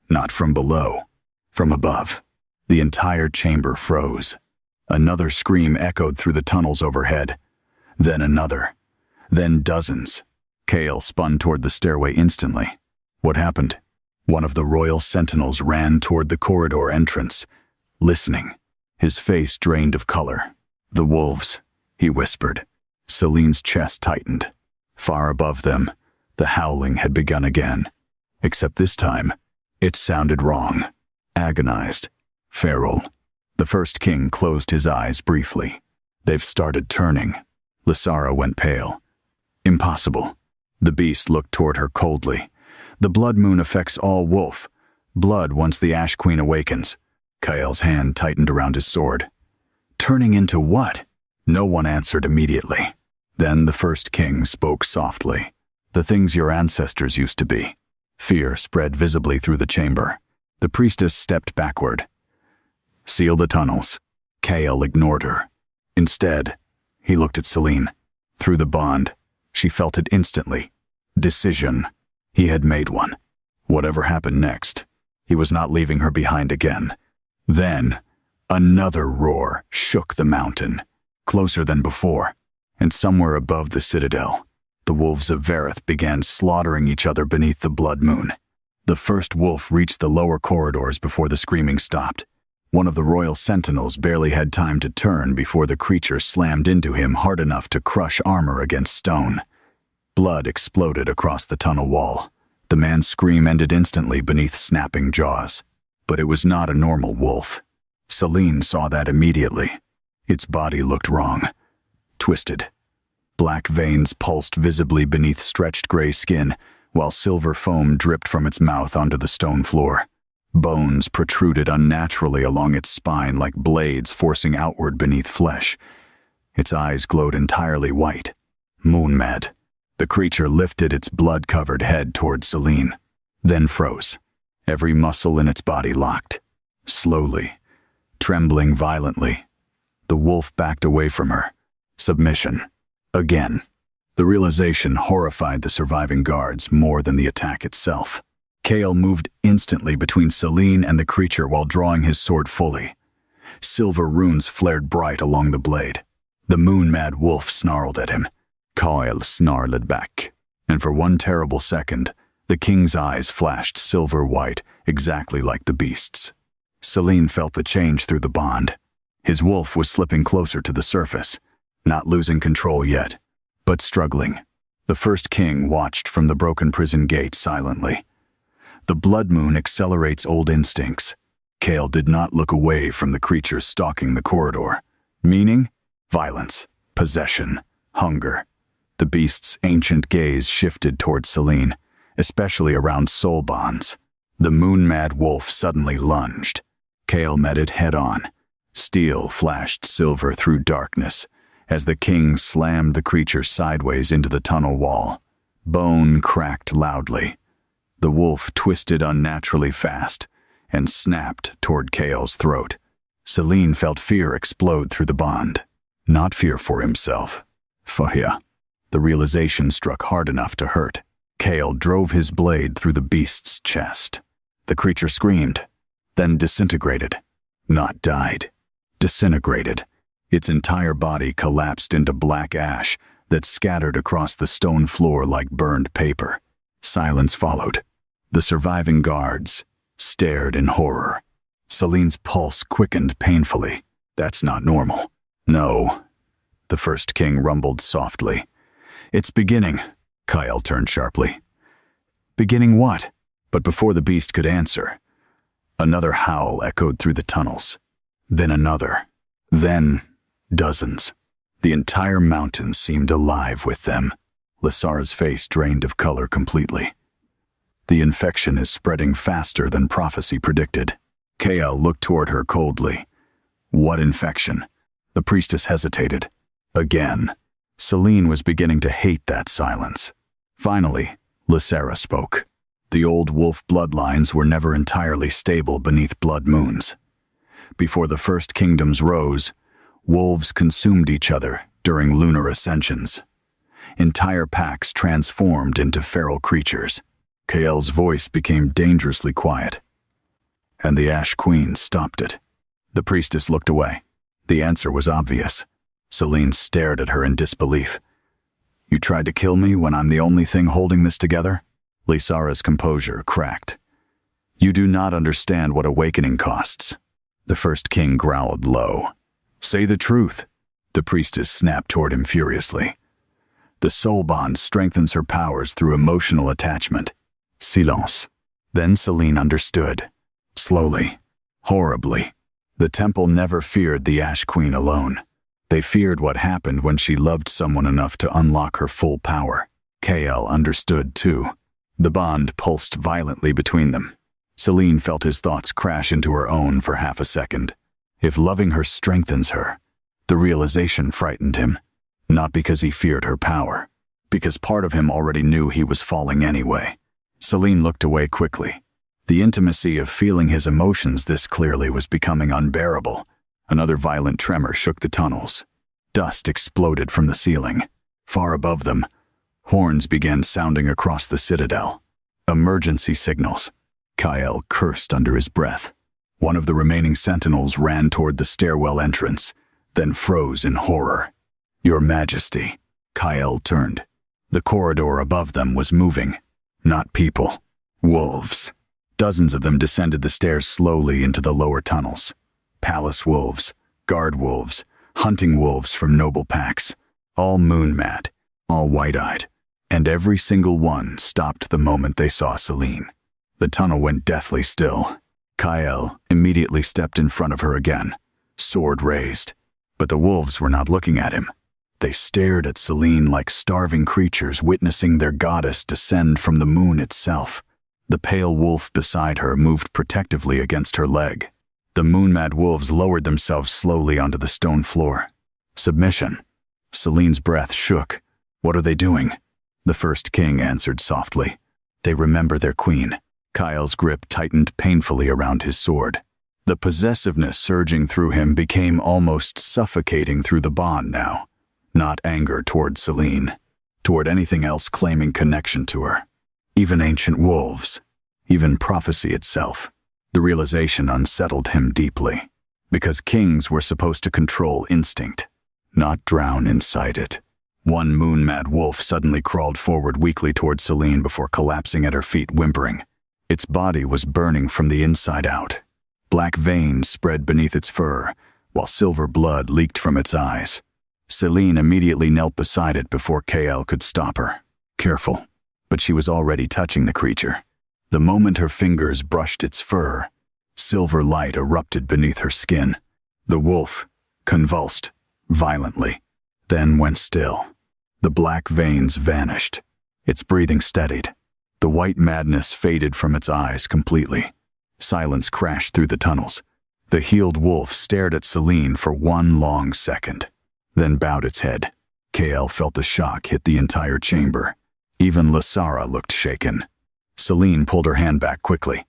not from below, from above. The entire chamber froze. Another scream echoed through the tunnels overhead. Then another. Then dozens. Kael spun toward the stairway instantly. What happened? One of the royal sentinels ran toward the corridor entrance, listening, his face drained of color. The wolves, he whispered. Celine's chest tightened. Far above them, the howling had begun again. Except this time, it sounded wrong. Agonized. Feral. The first king closed his eyes briefly. They've started turning. Lysara went pale. Impossible. The beast looked toward her coldly. The blood moon affects all wolf. Blood once the Ash Queen awakens. Kael's hand tightened around his sword. Turning into what? No one answered immediately. Then the first king spoke softly. The things your ancestors used to be. Fear spread visibly through the chamber. The priestess stepped backward. Seal the tunnels. Kael ignored her. Instead, he looked at Celine. Through the bond, she felt it instantly. Decision. He had made one. Whatever happened next, he was not leaving her behind again. Then, another roar shook the mountain, closer than before, and somewhere above the citadel, the wolves of Vareth began slaughtering each other beneath the blood moon. The first wolf reached the lower corridors before the screaming stopped. One of the royal sentinels barely had time to turn before the creature slammed into him hard enough to crush armor against stone. Blood exploded across the tunnel wall. The man's scream ended instantly beneath snapping jaws. But it was not a normal wolf. Celine saw that immediately. Its body looked wrong. Twisted. Black veins pulsed visibly beneath stretched gray skin, while silver foam dripped from its mouth onto the stone floor. Bones protruded unnaturally along its spine like blades forcing outward beneath flesh. Its eyes glowed entirely white. Moon-mad. The creature lifted its blood-covered head toward Celine, then froze. Every muscle in its body locked. Slowly, trembling violently, the wolf backed away from her. Submission. Again. The realization horrified the surviving guards more than the attack itself. Kael moved instantly between Celine and the creature while drawing his sword fully. Silver runes flared bright along the blade. The moon-mad wolf snarled at him. Kael snarled back, and for one terrible second, the king's eyes flashed silver white, exactly like the beast's. Celine felt the change through the bond. His wolf was slipping closer to the surface, not losing control yet, but struggling. The first king watched from the broken prison gate silently. The blood moon accelerates old instincts. Kael did not look away from the creature stalking the corridor. Meaning? Violence, possession, hunger. The beast's ancient gaze shifted toward Celine, especially around soul bonds. The moon-mad wolf suddenly lunged. Kael met it head-on. Steel flashed silver through darkness as the king slammed the creature sideways into the tunnel wall. Bone cracked loudly. The wolf twisted unnaturally fast and snapped toward Kael's throat. Celine felt fear explode through the bond. Not fear for himself. Fahia. The realization struck hard enough to hurt. Kael drove his blade through the beast's chest. The creature screamed, then disintegrated. Not died. Disintegrated. Its entire body collapsed into black ash that scattered across the stone floor like burned paper. Silence followed. The surviving guards stared in horror. Celine's pulse quickened painfully. That's not normal. No. The first king rumbled softly. It's beginning. Kael turned sharply. Beginning what? But before the beast could answer, another howl echoed through the tunnels. Then another. Then dozens. The entire mountain seemed alive with them. Lysara's face drained of color completely. The infection is spreading faster than prophecy predicted. Kael looked toward her coldly. What infection? The priestess hesitated. Again. Celine was beginning to hate that silence. Finally, Lysara spoke. The old wolf bloodlines were never entirely stable beneath blood moons. Before the first kingdoms rose, wolves consumed each other during lunar ascensions. Entire packs transformed into feral creatures. Kael's voice became dangerously quiet. And the Ash Queen stopped it. The priestess looked away. The answer was obvious. Celine stared at her in disbelief. You tried to kill me when I'm the only thing holding this together? Lysara's composure cracked. You do not understand what awakening costs. The first king growled low. Say the truth. The priestess snapped toward him furiously. The soul bond strengthens her powers through emotional attachment. Silence. Then Celine understood. Slowly. Horribly. The temple never feared the Ash Queen alone. They feared what happened when she loved someone enough to unlock her full power. KL understood too. The bond pulsed violently between them. Celine felt his thoughts crash into her own for half a second. If loving her strengthens her, the realization frightened him. Not because he feared her power, because part of him already knew he was falling anyway. Celine looked away quickly. The intimacy of feeling his emotions this clearly was becoming unbearable. Another violent tremor shook the tunnels. Dust exploded from the ceiling. Far above them, horns began sounding across the citadel. Emergency signals. Kyle cursed under his breath. One of the remaining sentinels ran toward the stairwell entrance, then froze in horror. Your Majesty. Kyle turned. The corridor above them was moving. Not people. Wolves. Dozens of them descended the stairs slowly into the lower tunnels. Palace wolves, guard wolves, hunting wolves from noble packs. All moon-mad, all wide-eyed. And every single one stopped the moment they saw Celine. The tunnel went deathly still. Kyle immediately stepped in front of her again, sword raised. But the wolves were not looking at him. They stared at Celine like starving creatures witnessing their goddess descend from the moon itself. The pale wolf beside her moved protectively against her leg. The moon-mad wolves lowered themselves slowly onto the stone floor. Submission. Celine's breath shook. What are they doing? The first king answered softly. They remember their queen. Kyle's grip tightened painfully around his sword. The possessiveness surging through him became almost suffocating through the bond now. Not anger toward Celine, toward anything else claiming connection to her. Even ancient wolves, even prophecy itself. The realization unsettled him deeply, because kings were supposed to control instinct, not drown inside it. One moon-mad wolf suddenly crawled forward weakly toward Celine before collapsing at her feet, whimpering. Its body was burning from the inside out. Black veins spread beneath its fur, while silver blood leaked from its eyes. Celine immediately knelt beside it before KL could stop her. Careful. But she was already touching the creature. The moment her fingers brushed its fur, silver light erupted beneath her skin. The wolf convulsed violently, then went still. The black veins vanished. Its breathing steadied. The white madness faded from its eyes completely. Silence crashed through the tunnels. The healed wolf stared at Celine for one long second, then bowed its head. KL felt the shock hit the entire chamber. Even Lasara looked shaken. Celine pulled her hand back quickly.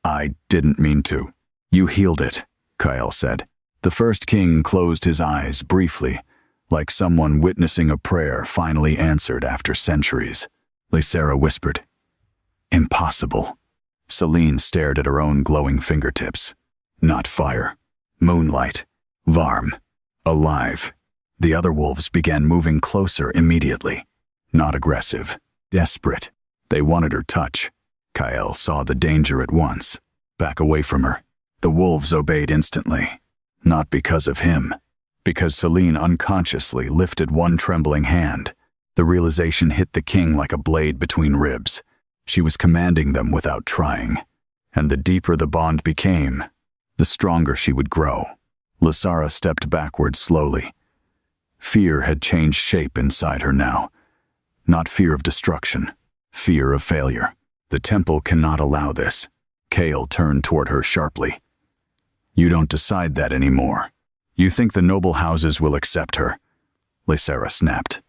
I didn't mean to. You healed it, Kyle said. The first king closed his eyes briefly, like someone witnessing a prayer finally answered after centuries. Lasara whispered, Impossible. Celine stared at her own glowing fingertips. Not fire. Moonlight. Varm. Alive. The other wolves began moving closer immediately. Not aggressive. Desperate. They wanted her touch. Kyle saw the danger at once. Back away from her. The wolves obeyed instantly. Not because of him. Because Celine unconsciously lifted one trembling hand. The realization hit the king like a blade between ribs. She was commanding them without trying. And the deeper the bond became, the stronger she would grow. Lasara stepped backward slowly. Fear had changed shape inside her now. Not fear of destruction, fear of failure. The temple cannot allow this. Kale turned toward her sharply. You don't decide that anymore. You think the noble houses will accept her? Lasara snapped.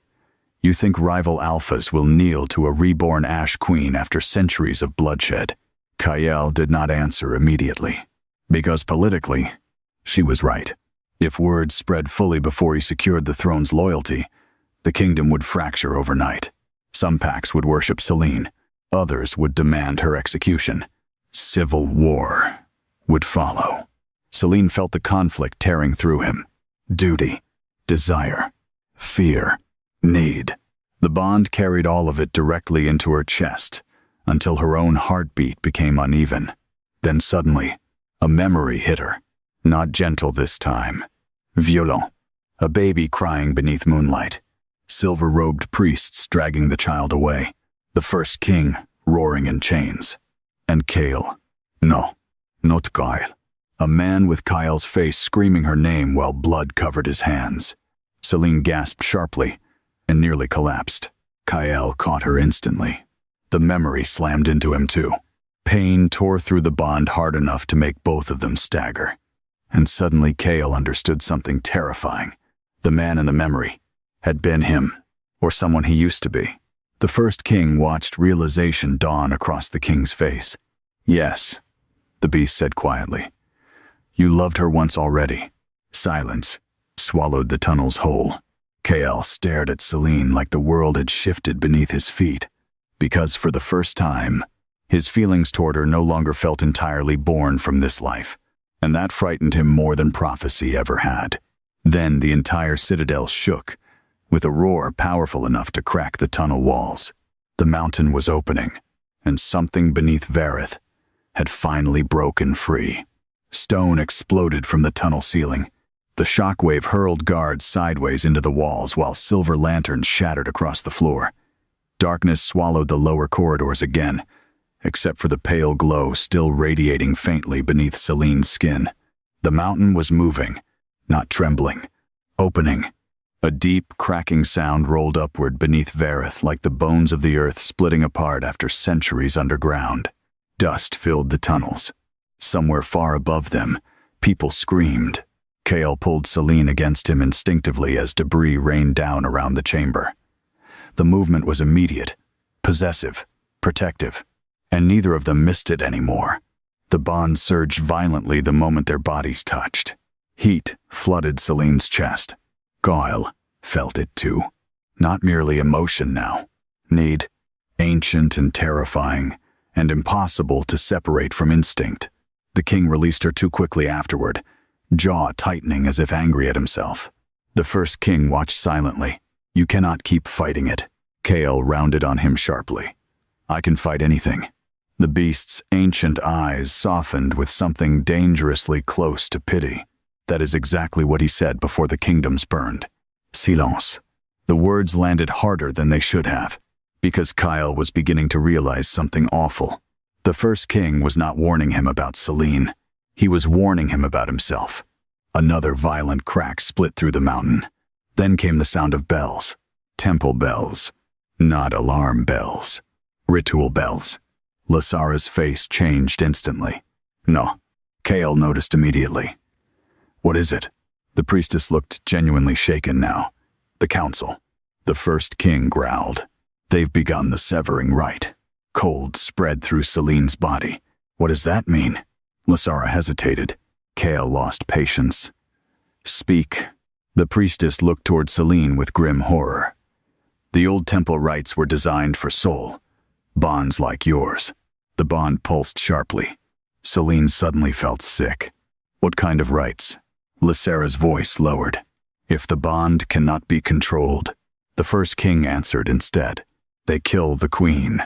You think rival alphas will kneel to a reborn Ash Queen after centuries of bloodshed? Kyle did not answer immediately. Because politically, she was right. If word spread fully before he secured the throne's loyalty, the kingdom would fracture overnight. Some packs would worship Celine. Others would demand her execution. Civil war would follow. Celine felt the conflict tearing through him. Duty, desire, fear, need. The bond carried all of it directly into her chest, until her own heartbeat became uneven. Then suddenly, a memory hit her. Not gentle this time. Violent. A baby crying beneath moonlight. Silver-robed priests dragging the child away. The first king roaring in chains. And Kyle. No, not Kyle. A man with Kyle's face screaming her name while blood covered his hands. Celine gasped sharply and nearly collapsed. Kyle caught her instantly. The memory slammed into him too. Pain tore through the bond hard enough to make both of them stagger. And suddenly Kyle understood something terrifying. The man in the memory had been him, or someone he used to be. The first king watched realization dawn across the king's face. Yes, the beast said quietly. You loved her once already. Silence swallowed the tunnels whole. Kyle stared at Celine like the world had shifted beneath his feet, because for the first time, his feelings toward her no longer felt entirely born from this life, and that frightened him more than prophecy ever had. Then the entire citadel shook, with a roar powerful enough to crack the tunnel walls. The mountain was opening, and something beneath Vareth had finally broken free. Stone exploded from the tunnel ceiling. The shockwave hurled guards sideways into the walls while silver lanterns shattered across the floor. Darkness swallowed the lower corridors again, except for the pale glow still radiating faintly beneath Celine's skin. The mountain was moving, not trembling, opening. A deep, cracking sound rolled upward beneath Vareth like the bones of the earth splitting apart after centuries underground. Dust filled the tunnels. Somewhere far above them, people screamed. Kale pulled Celine against him instinctively as debris rained down around the chamber. The movement was immediate, possessive, protective, and neither of them missed it anymore. The bond surged violently the moment their bodies touched. Heat flooded Celine's chest. Kyle felt it too. Not merely emotion now. Need, ancient and terrifying, and impossible to separate from instinct. The king released her too quickly afterward, jaw tightening as if angry at himself. The first king watched silently. You cannot keep fighting it. Kale rounded on him sharply. I can fight anything. The beast's ancient eyes softened with something dangerously close to pity. That is exactly what he said before the kingdoms burned. Silence. The words landed harder than they should have, because Kyle was beginning to realize something awful. The first king was not warning him about Celine. He was warning him about himself. Another violent crack split through the mountain. Then came the sound of bells. Temple bells. Not alarm bells. Ritual bells. Lasara's face changed instantly. No, Kale noticed immediately. What is it? The priestess looked genuinely shaken now. The council. The first king growled. They've begun the severing rite. Cold spread through Celine's body. What does that mean? Lasara hesitated. Kale lost patience. Speak. The priestess looked toward Celine with grim horror. The old temple rites were designed for soul. Bonds like yours. The bond pulsed sharply. Celine suddenly felt sick. What kind of rites? Lasara's voice lowered. If the bond cannot be controlled, the first king answered instead. They kill the queen.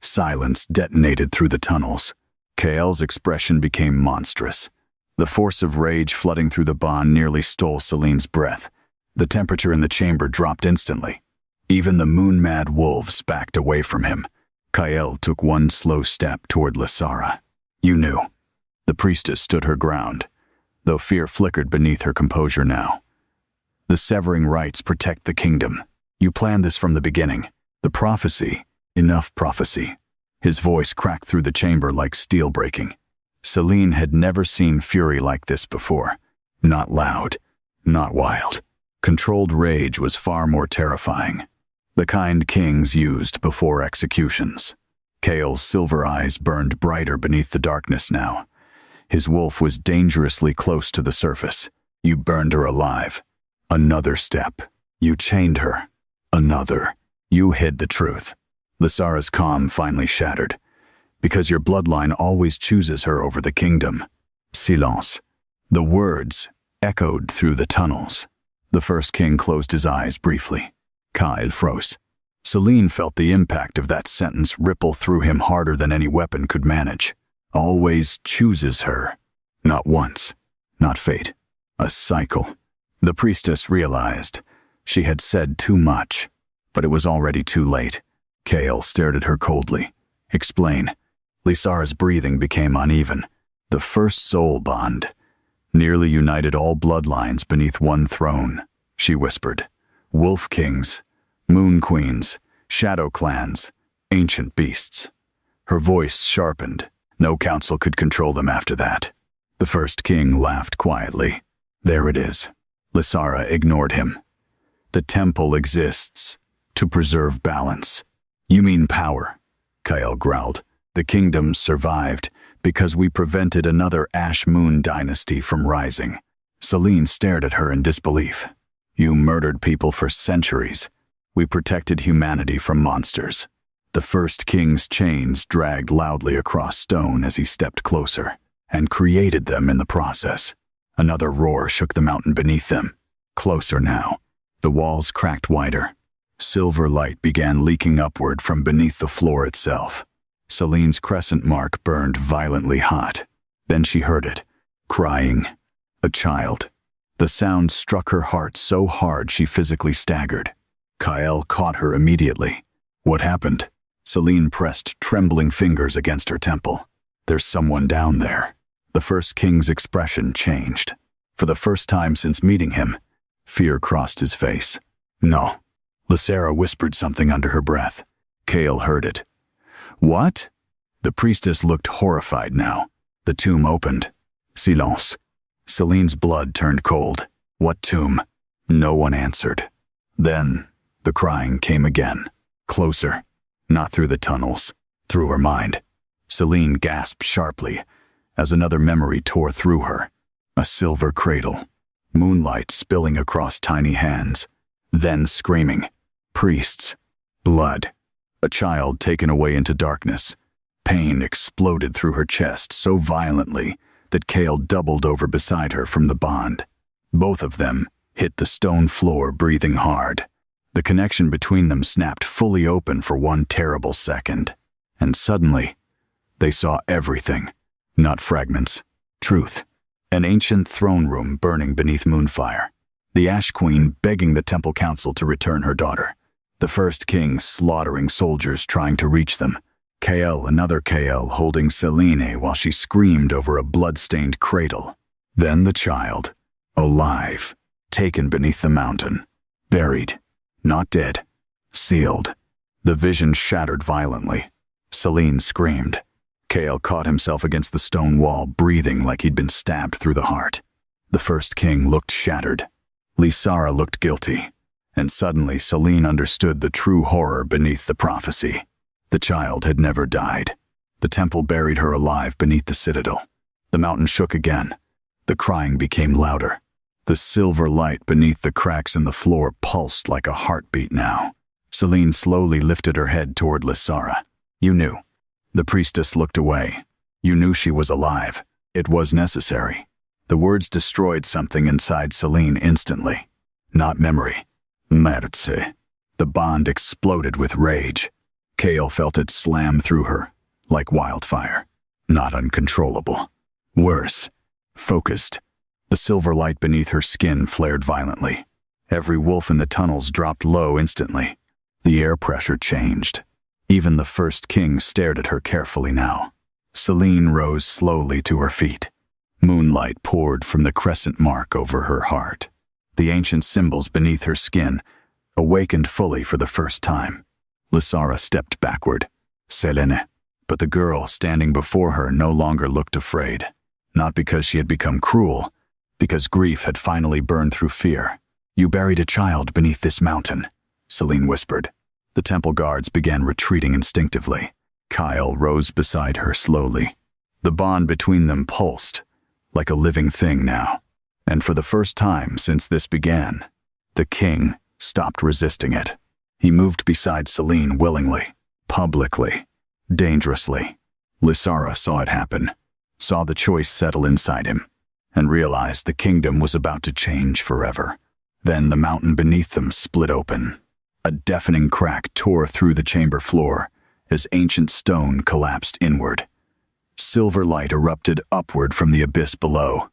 Silence detonated through the tunnels. Kale's expression became monstrous. The force of rage flooding through the bond nearly stole Celine's breath. The temperature in the chamber dropped instantly. Even the moon-mad wolves backed away from him. Kyle took one slow step toward Lasara. You knew. The priestess stood her ground, though fear flickered beneath her composure now. The severing rites protect the kingdom. You planned this from the beginning. The prophecy, enough prophecy. His voice cracked through the chamber like steel breaking. Celine had never seen fury like this before. Not loud, not wild. Controlled rage was far more terrifying. The kind kings used before executions. Kale's silver eyes burned brighter beneath the darkness now. His wolf was dangerously close to the surface. You burned her alive. Another step. You chained her. Another. You hid the truth. Lasara's calm finally shattered. Because your bloodline always chooses her over the kingdom. Silence. The words echoed through the tunnels. The first king closed his eyes briefly. Kyle froze. Celine felt the impact of that sentence ripple through him harder than any weapon could manage. Always chooses her. Not once. Not fate. A cycle. The priestess realized she had said too much, but it was already too late. Kale stared at her coldly. Explain. Lysara's breathing became uneven. The first soul bond nearly united all bloodlines beneath one throne, she whispered. Wolf kings, moon queens, shadow clans, ancient beasts. Her voice sharpened. No council could control them after that. The first king laughed quietly. There it is. Lysara ignored him. The temple exists to preserve balance. You mean power, Kyle growled. The kingdom survived because we prevented another Ash Moon dynasty from rising. Selene stared at her in disbelief. You murdered people for centuries. We protected humanity from monsters. The first king's chains dragged loudly across stone as he stepped closer, and created them in the process. Another roar shook the mountain beneath them. Closer now. The walls cracked wider. Silver light began leaking upward from beneath the floor itself. Selene's crescent mark burned violently hot. Then she heard it, crying. A child. The sound struck her heart so hard she physically staggered. Kyle caught her immediately. What happened? Selene pressed trembling fingers against her temple. There's someone down there. The first king's expression changed. For the first time since meeting him, fear crossed his face. No. Lysara whispered something under her breath. Kale heard it. What? The priestess looked horrified now. The tomb opened. Silence. Selene's blood turned cold. What tomb? No one answered. Then, the crying came again. Closer. Not through the tunnels. Through her mind. Selene gasped sharply as another memory tore through her. A silver cradle. Moonlight spilling across tiny hands. Then screaming. Priests. Blood. A child taken away into darkness. Pain exploded through her chest so violently that Kale doubled over beside her from the bond. Both of them hit the stone floor, breathing hard. The connection between them snapped fully open for one terrible second. And suddenly, they saw everything. Not fragments. Truth. An ancient throne room burning beneath moonfire. The Ash Queen begging the Temple Council to return her daughter. The first king slaughtering soldiers trying to reach them. Kael, another Kael, holding Selene while she screamed over a blood-stained cradle. Then the child, alive, taken beneath the mountain. Buried. Not dead. Sealed. The vision shattered violently. Selene screamed. Kael caught himself against the stone wall, breathing like he'd been stabbed through the heart. The first king looked shattered. Lysara looked guilty. And suddenly Selene understood the true horror beneath the prophecy. The child had never died. The temple buried her alive beneath the citadel. The mountain shook again. The crying became louder. The silver light beneath the cracks in the floor pulsed like a heartbeat now. Selene slowly lifted her head toward Lysara. You knew. The priestess looked away. You knew she was alive. It was necessary. The words destroyed something inside Selene instantly. Not memory. Merce. The bond exploded with rage. Kale felt it slam through her, like wildfire. Not uncontrollable. Worse. Focused. The silver light beneath her skin flared violently. Every wolf in the tunnels dropped low instantly. The air pressure changed. Even the first king stared at her carefully now. Selene rose slowly to her feet. Moonlight poured from the crescent mark over her heart. The ancient symbols beneath her skin awakened fully for the first time. Lysara stepped backward. Selene. But the girl standing before her no longer looked afraid. Not because she had become cruel, because grief had finally burned through fear. You buried a child beneath this mountain, Selene whispered. The temple guards began retreating instinctively. Kyle rose beside her slowly. The bond between them pulsed, like a living thing now. And for the first time since this began, the king stopped resisting it. He moved beside Selene willingly, publicly, dangerously. Lysara saw it happen, saw the choice settle inside him, and realized the kingdom was about to change forever. Then the mountain beneath them split open. A deafening crack tore through the chamber floor as ancient stone collapsed inward. Silver light erupted upward from the abyss below,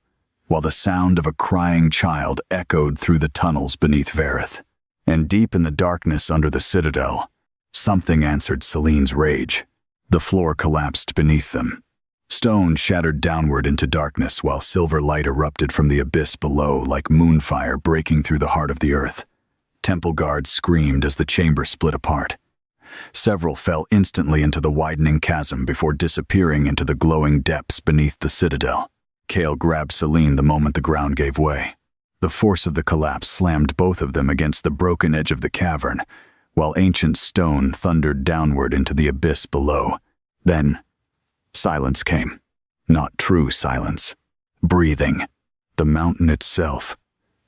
while the sound of a crying child echoed through the tunnels beneath Varith. And deep in the darkness under the citadel, something answered Celine's rage. The floor collapsed beneath them. Stone shattered downward into darkness while silver light erupted from the abyss below like moonfire breaking through the heart of the earth. Temple guards screamed as the chamber split apart. Several fell instantly into the widening chasm before disappearing into the glowing depths beneath the citadel. Kale grabbed Celine the moment the ground gave way. The force of the collapse slammed both of them against the broken edge of the cavern, while ancient stone thundered downward into the abyss below. Then, silence came. Not true silence. Breathing. The mountain itself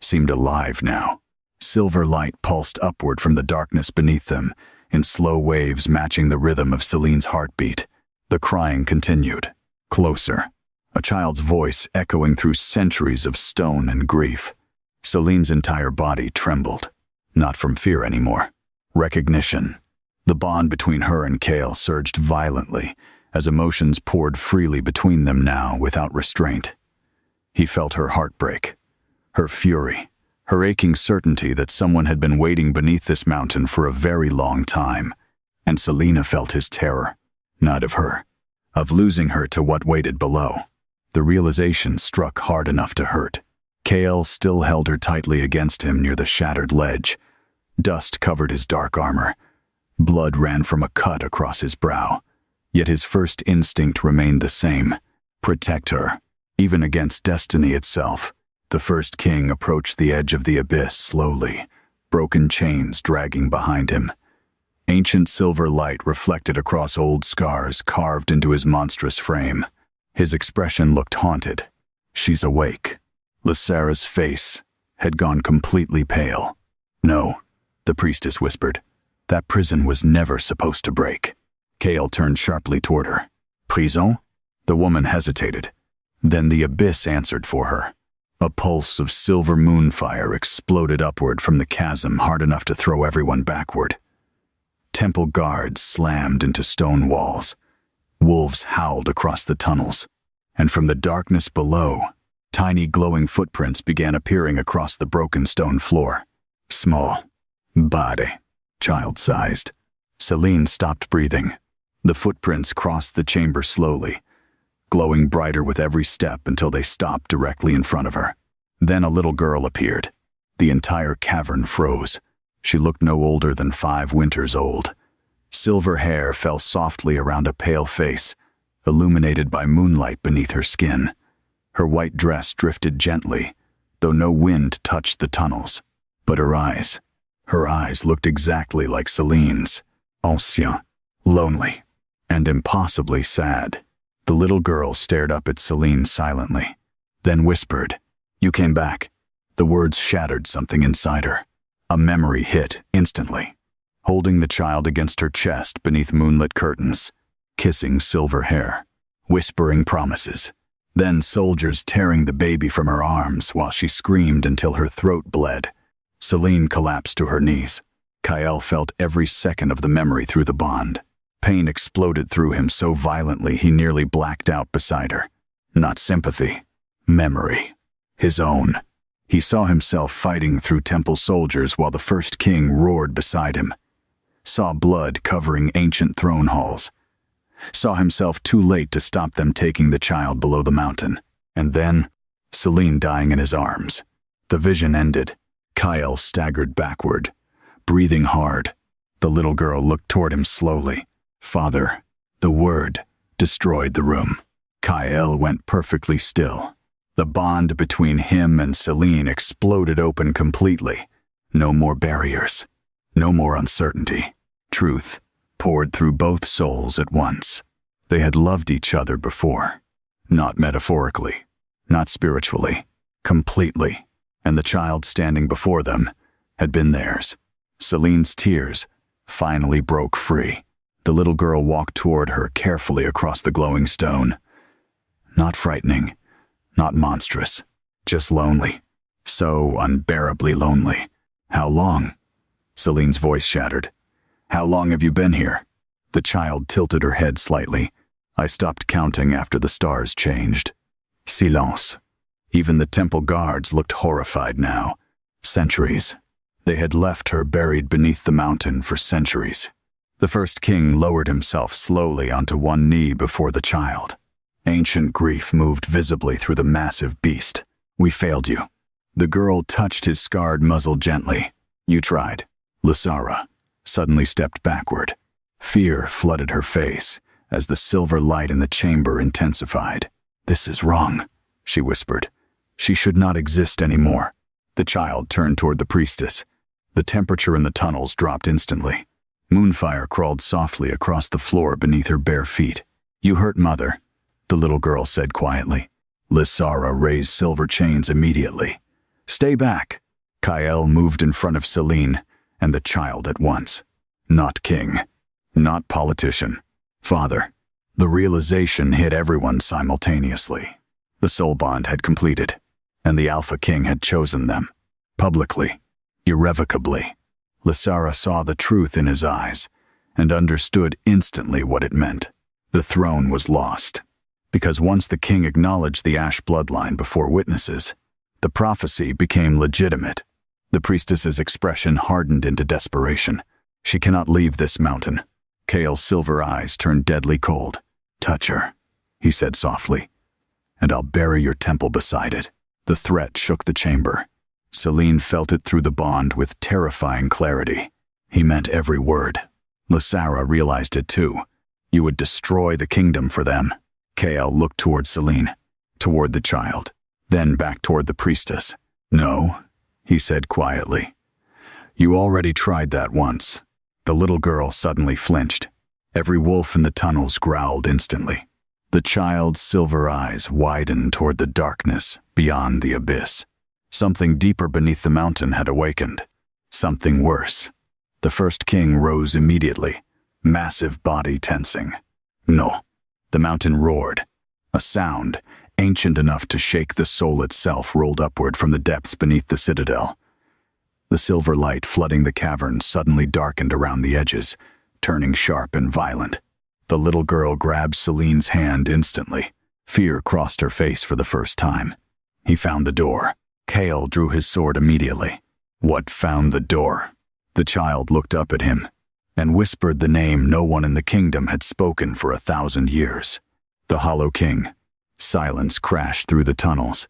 seemed alive now. Silver light pulsed upward from the darkness beneath them, in slow waves matching the rhythm of Celine's heartbeat. The crying continued. Closer. A child's voice echoing through centuries of stone and grief. Celine's entire body trembled. Not from fear anymore. Recognition. The bond between her and Kale surged violently, as emotions poured freely between them now without restraint. He felt her heartbreak, her fury, her aching certainty that someone had been waiting beneath this mountain for a very long time. And Selena felt his terror, not of her, of losing her to what waited below. The realization struck hard enough to hurt. Kale still held her tightly against him near the shattered ledge. Dust covered his dark armor. Blood ran from a cut across his brow. Yet his first instinct remained the same: protect her, even against destiny itself. The first king approached the edge of the abyss slowly, broken chains dragging behind him. Ancient silver light reflected across old scars carved into his monstrous frame. His expression looked haunted. She's awake. Lysara's face had gone completely pale. No, the priestess whispered. That prison was never supposed to break. Kale turned sharply toward her. Prison? The woman hesitated. Then the abyss answered for her. A pulse of silver moonfire exploded upward from the chasm hard enough to throw everyone backward. Temple guards slammed into stone walls. Wolves howled across the tunnels. And from the darkness below, tiny glowing footprints began appearing across the broken stone floor. Small. Bade. Child-sized. Celine stopped breathing. The footprints crossed the chamber slowly, glowing brighter with every step until they stopped directly in front of her. Then a little girl appeared. The entire cavern froze. She looked no older than 5 winters old. Silver hair fell softly around a pale face, illuminated by moonlight beneath her skin. Her white dress drifted gently, though no wind touched the tunnels. But her eyes looked exactly like Celine's. Ancien, lonely, and impossibly sad. The little girl stared up at Celine silently, then whispered, "You came back." The words shattered something inside her. A memory hit instantly. Holding the child against her chest beneath moonlit curtains, kissing silver hair, whispering promises. Then soldiers tearing the baby from her arms while she screamed until her throat bled. Celine collapsed to her knees. Kyle felt every second of the memory through the bond. Pain exploded through him so violently he nearly blacked out beside her. Not sympathy. Memory. His own. He saw himself fighting through temple soldiers while the first king roared beside him. Saw blood covering ancient throne halls. Saw himself too late to stop them taking the child below the mountain. And then, Celine dying in his arms. The vision ended. Kyle staggered backward, breathing hard. The little girl looked toward him slowly. Father. The word destroyed the room. Kyle went perfectly still. The bond between him and Celine exploded open completely. No more barriers. No more uncertainty. Truth poured through both souls at once. They had loved each other before. Not metaphorically. Not spiritually. Completely. And the child standing before them had been theirs. Celine's tears finally broke free. The little girl walked toward her carefully across the glowing stone. Not frightening, not monstrous, just lonely. So unbearably lonely. How long? Celine's voice shattered. How long have you been here? The child tilted her head slightly. I stopped counting after the stars changed. Silence. Even the temple guards looked horrified now. Centuries. They had left her buried beneath the mountain for centuries. The first king lowered himself slowly onto one knee before the child. Ancient grief moved visibly through the massive beast. "We failed you." The girl touched his scarred muzzle gently. "You tried." Lysara suddenly stepped backward. Fear flooded her face as the silver light in the chamber intensified. "This is wrong," she whispered. "She should not exist anymore." The child turned toward the priestess. The temperature in the tunnels dropped instantly. Moonfire crawled softly across the floor beneath her bare feet. "You hurt Mother," the little girl said quietly. Lysara raised silver chains immediately. "Stay back." Kael moved in front of Celine and the child at once. Not king. Not politician. Father. The realization hit everyone simultaneously. The soul bond had completed, and the Alpha King had chosen them. Publicly. Irrevocably. Lysara saw the truth in his eyes and understood instantly what it meant. The throne was lost. Because once the king acknowledged the Ash bloodline before witnesses, the prophecy became legitimate. The priestess's expression hardened into desperation. "She cannot leave this mountain." Kael's silver eyes turned deadly cold. "Touch her," he said softly, "and I'll bury your temple beside it." The threat shook the chamber. Celine felt it through the bond with terrifying clarity. He meant every word. Lysara realized it too. You would destroy the kingdom for them. Kael looked toward Celine, toward the child, then back toward the priestess. "No," he said quietly. "You already tried that once." The little girl suddenly flinched. Every wolf in the tunnels growled instantly. The child's silver eyes widened toward the darkness beyond the abyss. Something deeper beneath the mountain had awakened. Something worse. The first king rose immediately, massive body tensing. "No." The mountain roared. A sound, ancient enough to shake the soul itself, rolled upward from the depths beneath the citadel. The silver light flooding the cavern suddenly darkened around the edges, turning sharp and violent. The little girl grabbed Celine's hand instantly. Fear crossed her face for the first time. He found the door. Kael drew his sword immediately. "What found the door?" The child looked up at him and whispered the name no one in the kingdom had spoken for 1,000 years. The Hollow King. Silence crashed through the tunnels.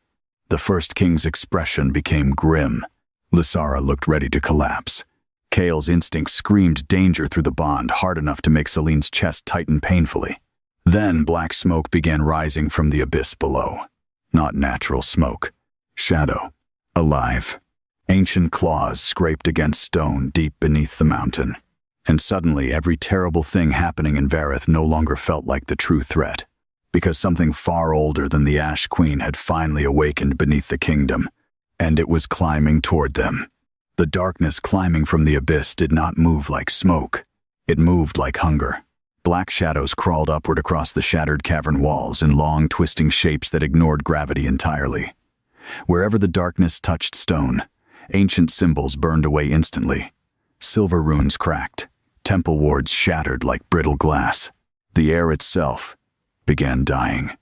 The first king's expression became grim. Lysara looked ready to collapse. Kael's instinct screamed danger through the bond, hard enough to make Celine's chest tighten painfully. Then black smoke began rising from the abyss below. Not natural smoke. Shadow. Alive. Ancient claws scraped against stone deep beneath the mountain. And suddenly every terrible thing happening in Vareth no longer felt like the true threat, because something far older than the Ash Queen had finally awakened beneath the kingdom, and it was climbing toward them. The darkness climbing from the abyss did not move like smoke. It moved like hunger. Black shadows crawled upward across the shattered cavern walls in long, twisting shapes that ignored gravity entirely. Wherever the darkness touched stone, ancient symbols burned away instantly. Silver runes cracked. Temple wards shattered like brittle glass. The air itself began dying.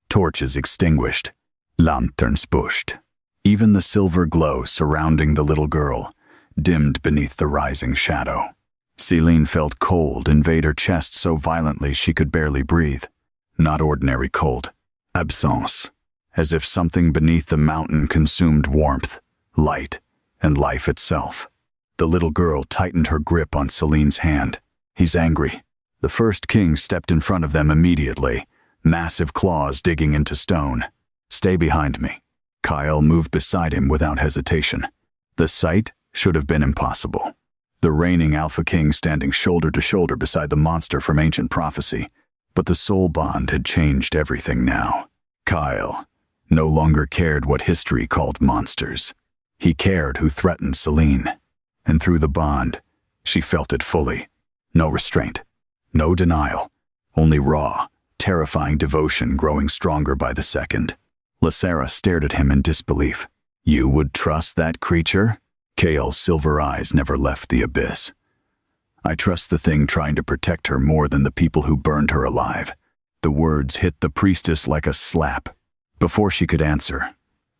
Torches extinguished. Lanterns pushed. Even the silver glow surrounding the little girl dimmed beneath the rising shadow. Celine felt cold invade her chest so violently she could barely breathe. Not ordinary cold. Absence. As if something beneath the mountain consumed warmth, light, and life itself. The little girl tightened her grip on Celine's hand. "He's angry." The first king stepped in front of them immediately, massive claws digging into stone. "Stay behind me." Kael moved beside him without hesitation. The sight should have been impossible. The reigning Alpha King standing shoulder to shoulder beside the monster from ancient prophecy. But the soul bond had changed everything now. Kael no longer cared what history called monsters. He cared who threatened Celine. And through the bond, she felt it fully. No restraint, no denial, only raw, terrifying devotion growing stronger by the second. Lysara stared at him in disbelief. "You would trust that creature?" Kael's silver eyes never left the abyss. "I trust the thing trying to protect her more than the people who burned her alive." The words hit the priestess like a slap. Before she could answer,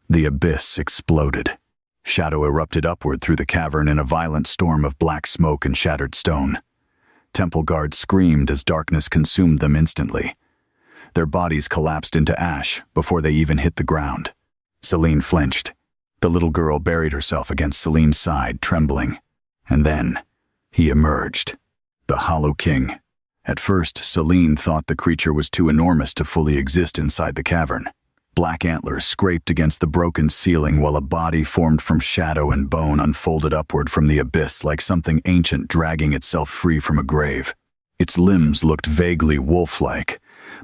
The abyss exploded. Shadow erupted upward through the cavern in a violent storm of black smoke and shattered stone. Temple guards screamed as darkness consumed them instantly. Their bodies collapsed into ash before they even hit the ground. Celine flinched. The little girl buried herself against Celine's side, trembling. And then, he emerged. The Hollow King. At first, Celine thought the creature was too enormous to fully exist inside the cavern. Black antlers scraped against the broken ceiling while a body formed from shadow and bone unfolded upward from the abyss like something ancient dragging itself free from a grave. Its limbs looked vaguely wolf-like,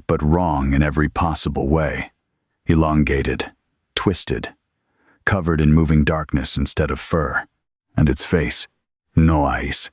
but wrong in every possible way. Elongated, twisted, covered in moving darkness instead of fur. And its face, no eyes,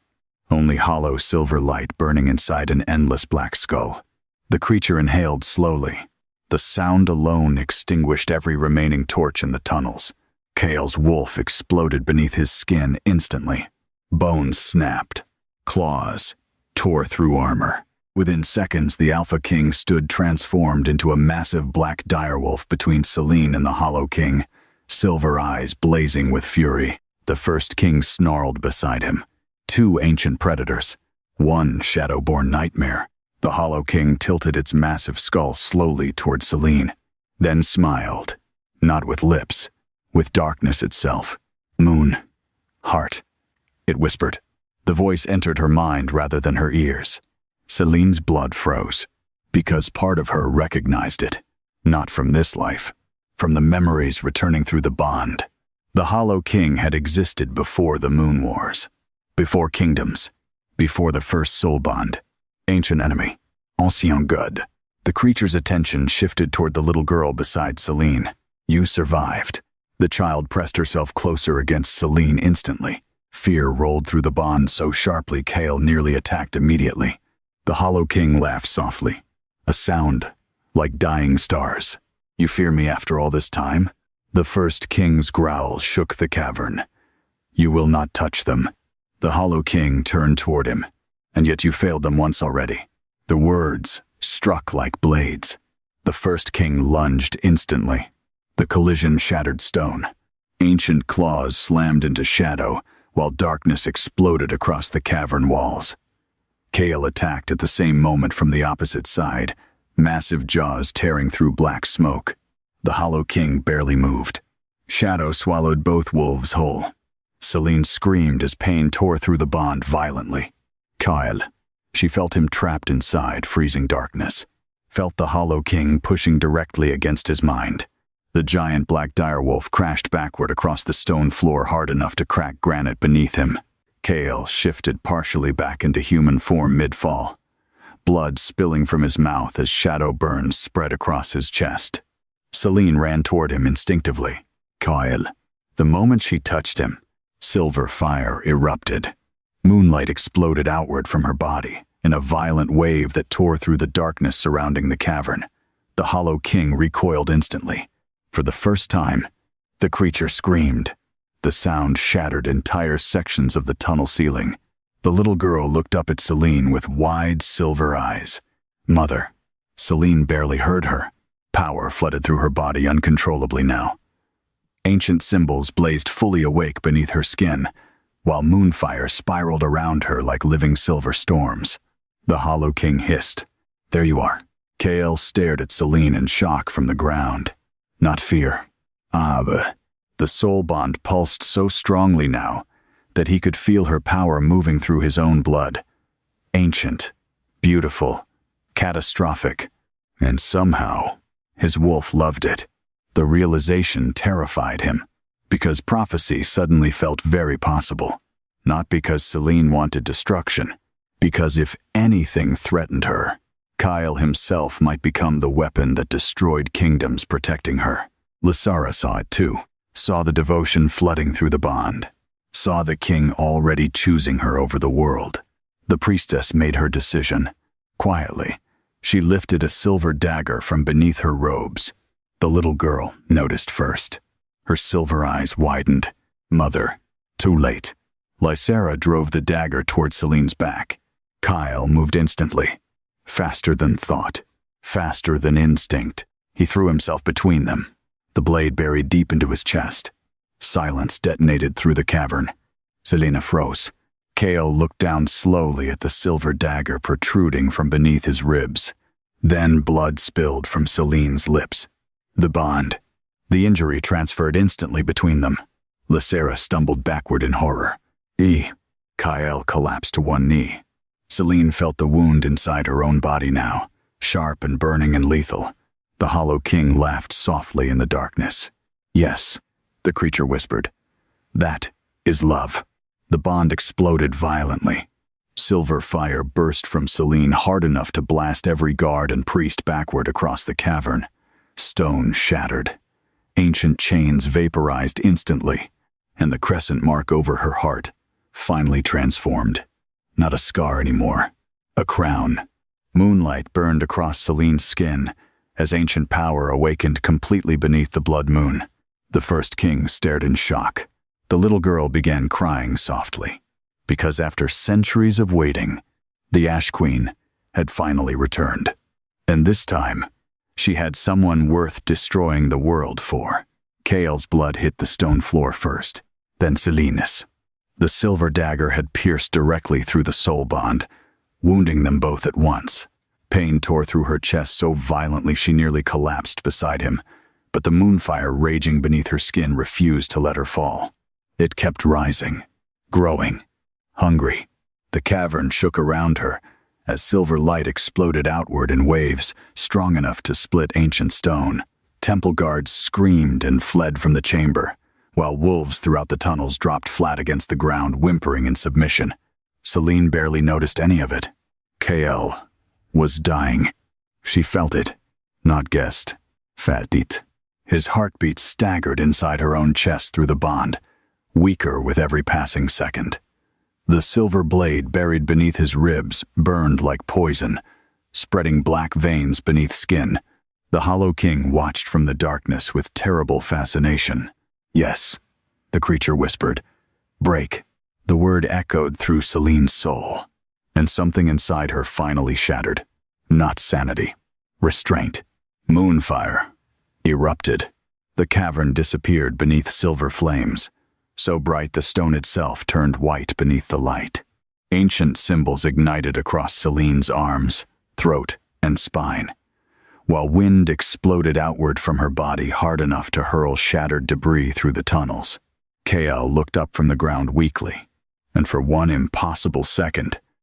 only hollow silver light burning inside an endless black skull. The creature inhaled slowly. The sound alone extinguished every remaining torch in the tunnels. Kale's wolf exploded beneath his skin instantly. Bones snapped. Claws tore through armor. Within seconds, the Alpha King stood transformed into a massive black direwolf between Celine and the Hollow King, silver eyes blazing with fury. The First King snarled beside him. Two ancient predators. One shadow-born nightmare. The Hollow King tilted its massive skull slowly toward Celine, then smiled, not with lips, with darkness itself. Moon. Heart. It whispered. The voice entered her mind rather than her ears. Celine's blood froze, because part of her recognized it, not from this life, from the memories returning through the bond. The Hollow King had existed before the Moon Wars, before kingdoms, before the first soul bond. Ancient enemy, ancien good. The creature's attention shifted toward the little girl beside Celine. You survived. The child pressed herself closer against Celine instantly. Fear rolled through the bond so sharply Kale nearly attacked immediately. The Hollow King laughed softly, a sound like dying stars. You fear me after all this time? The First King's growl shook the cavern. You will not touch them. The Hollow King turned toward him. And yet you failed them once already. The words struck like blades. The First King lunged instantly. The collision shattered stone. Ancient claws slammed into shadow, while darkness exploded across the cavern walls. Kale attacked at the same moment from the opposite side, massive jaws tearing through black smoke. The Hollow King barely moved. Shadow swallowed both wolves whole. Celine screamed as pain tore through the bond violently. Kyle. She felt him trapped inside freezing darkness. Felt the Hollow King pushing directly against his mind. The giant black direwolf crashed backward across the stone floor hard enough to crack granite beneath him. Kale shifted partially back into human form mid-fall. Blood spilling from his mouth as shadow burns spread across his chest. Celine ran toward him instinctively. Kyle. The moment she touched him, silver fire erupted. Moonlight exploded outward from her body in a violent wave that tore through the darkness surrounding the cavern. The Hollow King recoiled instantly. For the first time, the creature screamed. The sound shattered entire sections of the tunnel ceiling. The little girl looked up at Celine with wide silver eyes. Mother. Celine barely heard her. Power flooded through her body uncontrollably now. Ancient symbols blazed fully awake beneath her skin, while moonfire spiraled around her like living silver storms. The Hollow King hissed. There you are. Kale stared at Celine in shock from the ground. Not fear. But the soul bond pulsed so strongly now that he could feel her power moving through his own blood. Ancient, beautiful, catastrophic, and somehow his wolf loved it. The realization terrified him, because prophecy suddenly felt very possible. Not because Celine wanted destruction, because if anything threatened her, Kyle himself might become the weapon that destroyed kingdoms protecting her. Lysara saw it too, saw the devotion flooding through the bond, saw the king already choosing her over the world. The priestess made her decision. Quietly, she lifted a silver dagger from beneath her robes. The little girl noticed first. Her silver eyes widened. Mother. Too late. Lysara drove the dagger toward Celine's back. Kyle moved instantly. Faster than thought. Faster than instinct. He threw himself between them. the blade buried deep into his chest. Silence detonated through the cavern. Selena froze. Kale looked down slowly at the silver dagger protruding from beneath his ribs. Then blood spilled from Celine's lips. The bond. The injury transferred instantly between them. Lysera stumbled backward in horror. Kyle collapsed to one knee. Celine felt the wound inside her own body now, sharp and burning and lethal. The Hollow King laughed softly in the darkness. Yes, the creature whispered. That is love. The bond exploded violently. Silver fire burst from Celine hard enough to blast every guard and priest backward across the cavern. Stone shattered. Ancient chains vaporized instantly, and the crescent mark over her heart finally transformed. Not a scar anymore. A crown. Moonlight burned across Celine's skin as ancient power awakened completely beneath the blood moon. The first king stared in shock. The little girl began crying softly, because after centuries of waiting, the Ash Queen had finally returned. And this time, she had someone worth destroying the world for. Kale's blood hit the stone floor first, then Celine's. The silver dagger had pierced directly through the soul bond, wounding them both at once. Pain tore through her chest so violently she nearly collapsed beside him, but the moonfire raging beneath her skin refused to let her fall. It kept rising, growing, hungry. The cavern shook around her as silver light exploded outward in waves strong enough to split ancient stone. Temple guards screamed and fled from the chamber, while wolves throughout the tunnels dropped flat against the ground, whimpering in submission. Celine barely noticed any of it. Kael was dying. She felt it, not guessed. Fatit. His heartbeat staggered inside her own chest through the bond, weaker with every passing second. The silver blade buried beneath his ribs burned like poison, spreading black veins beneath skin. The Hollow King watched from the darkness with terrible fascination. Yes, the creature whispered. Break. The word echoed through Celine's soul, and something inside her finally shattered. Not sanity. Restraint. Moonfire erupted. The cavern disappeared beneath silver flames, so bright the stone itself turned white beneath the light. Ancient symbols ignited across Celine's arms, throat, and spine, while wind exploded outward from her body hard enough to hurl shattered debris through the tunnels. Kael looked up from the ground weakly, and for one impossible second,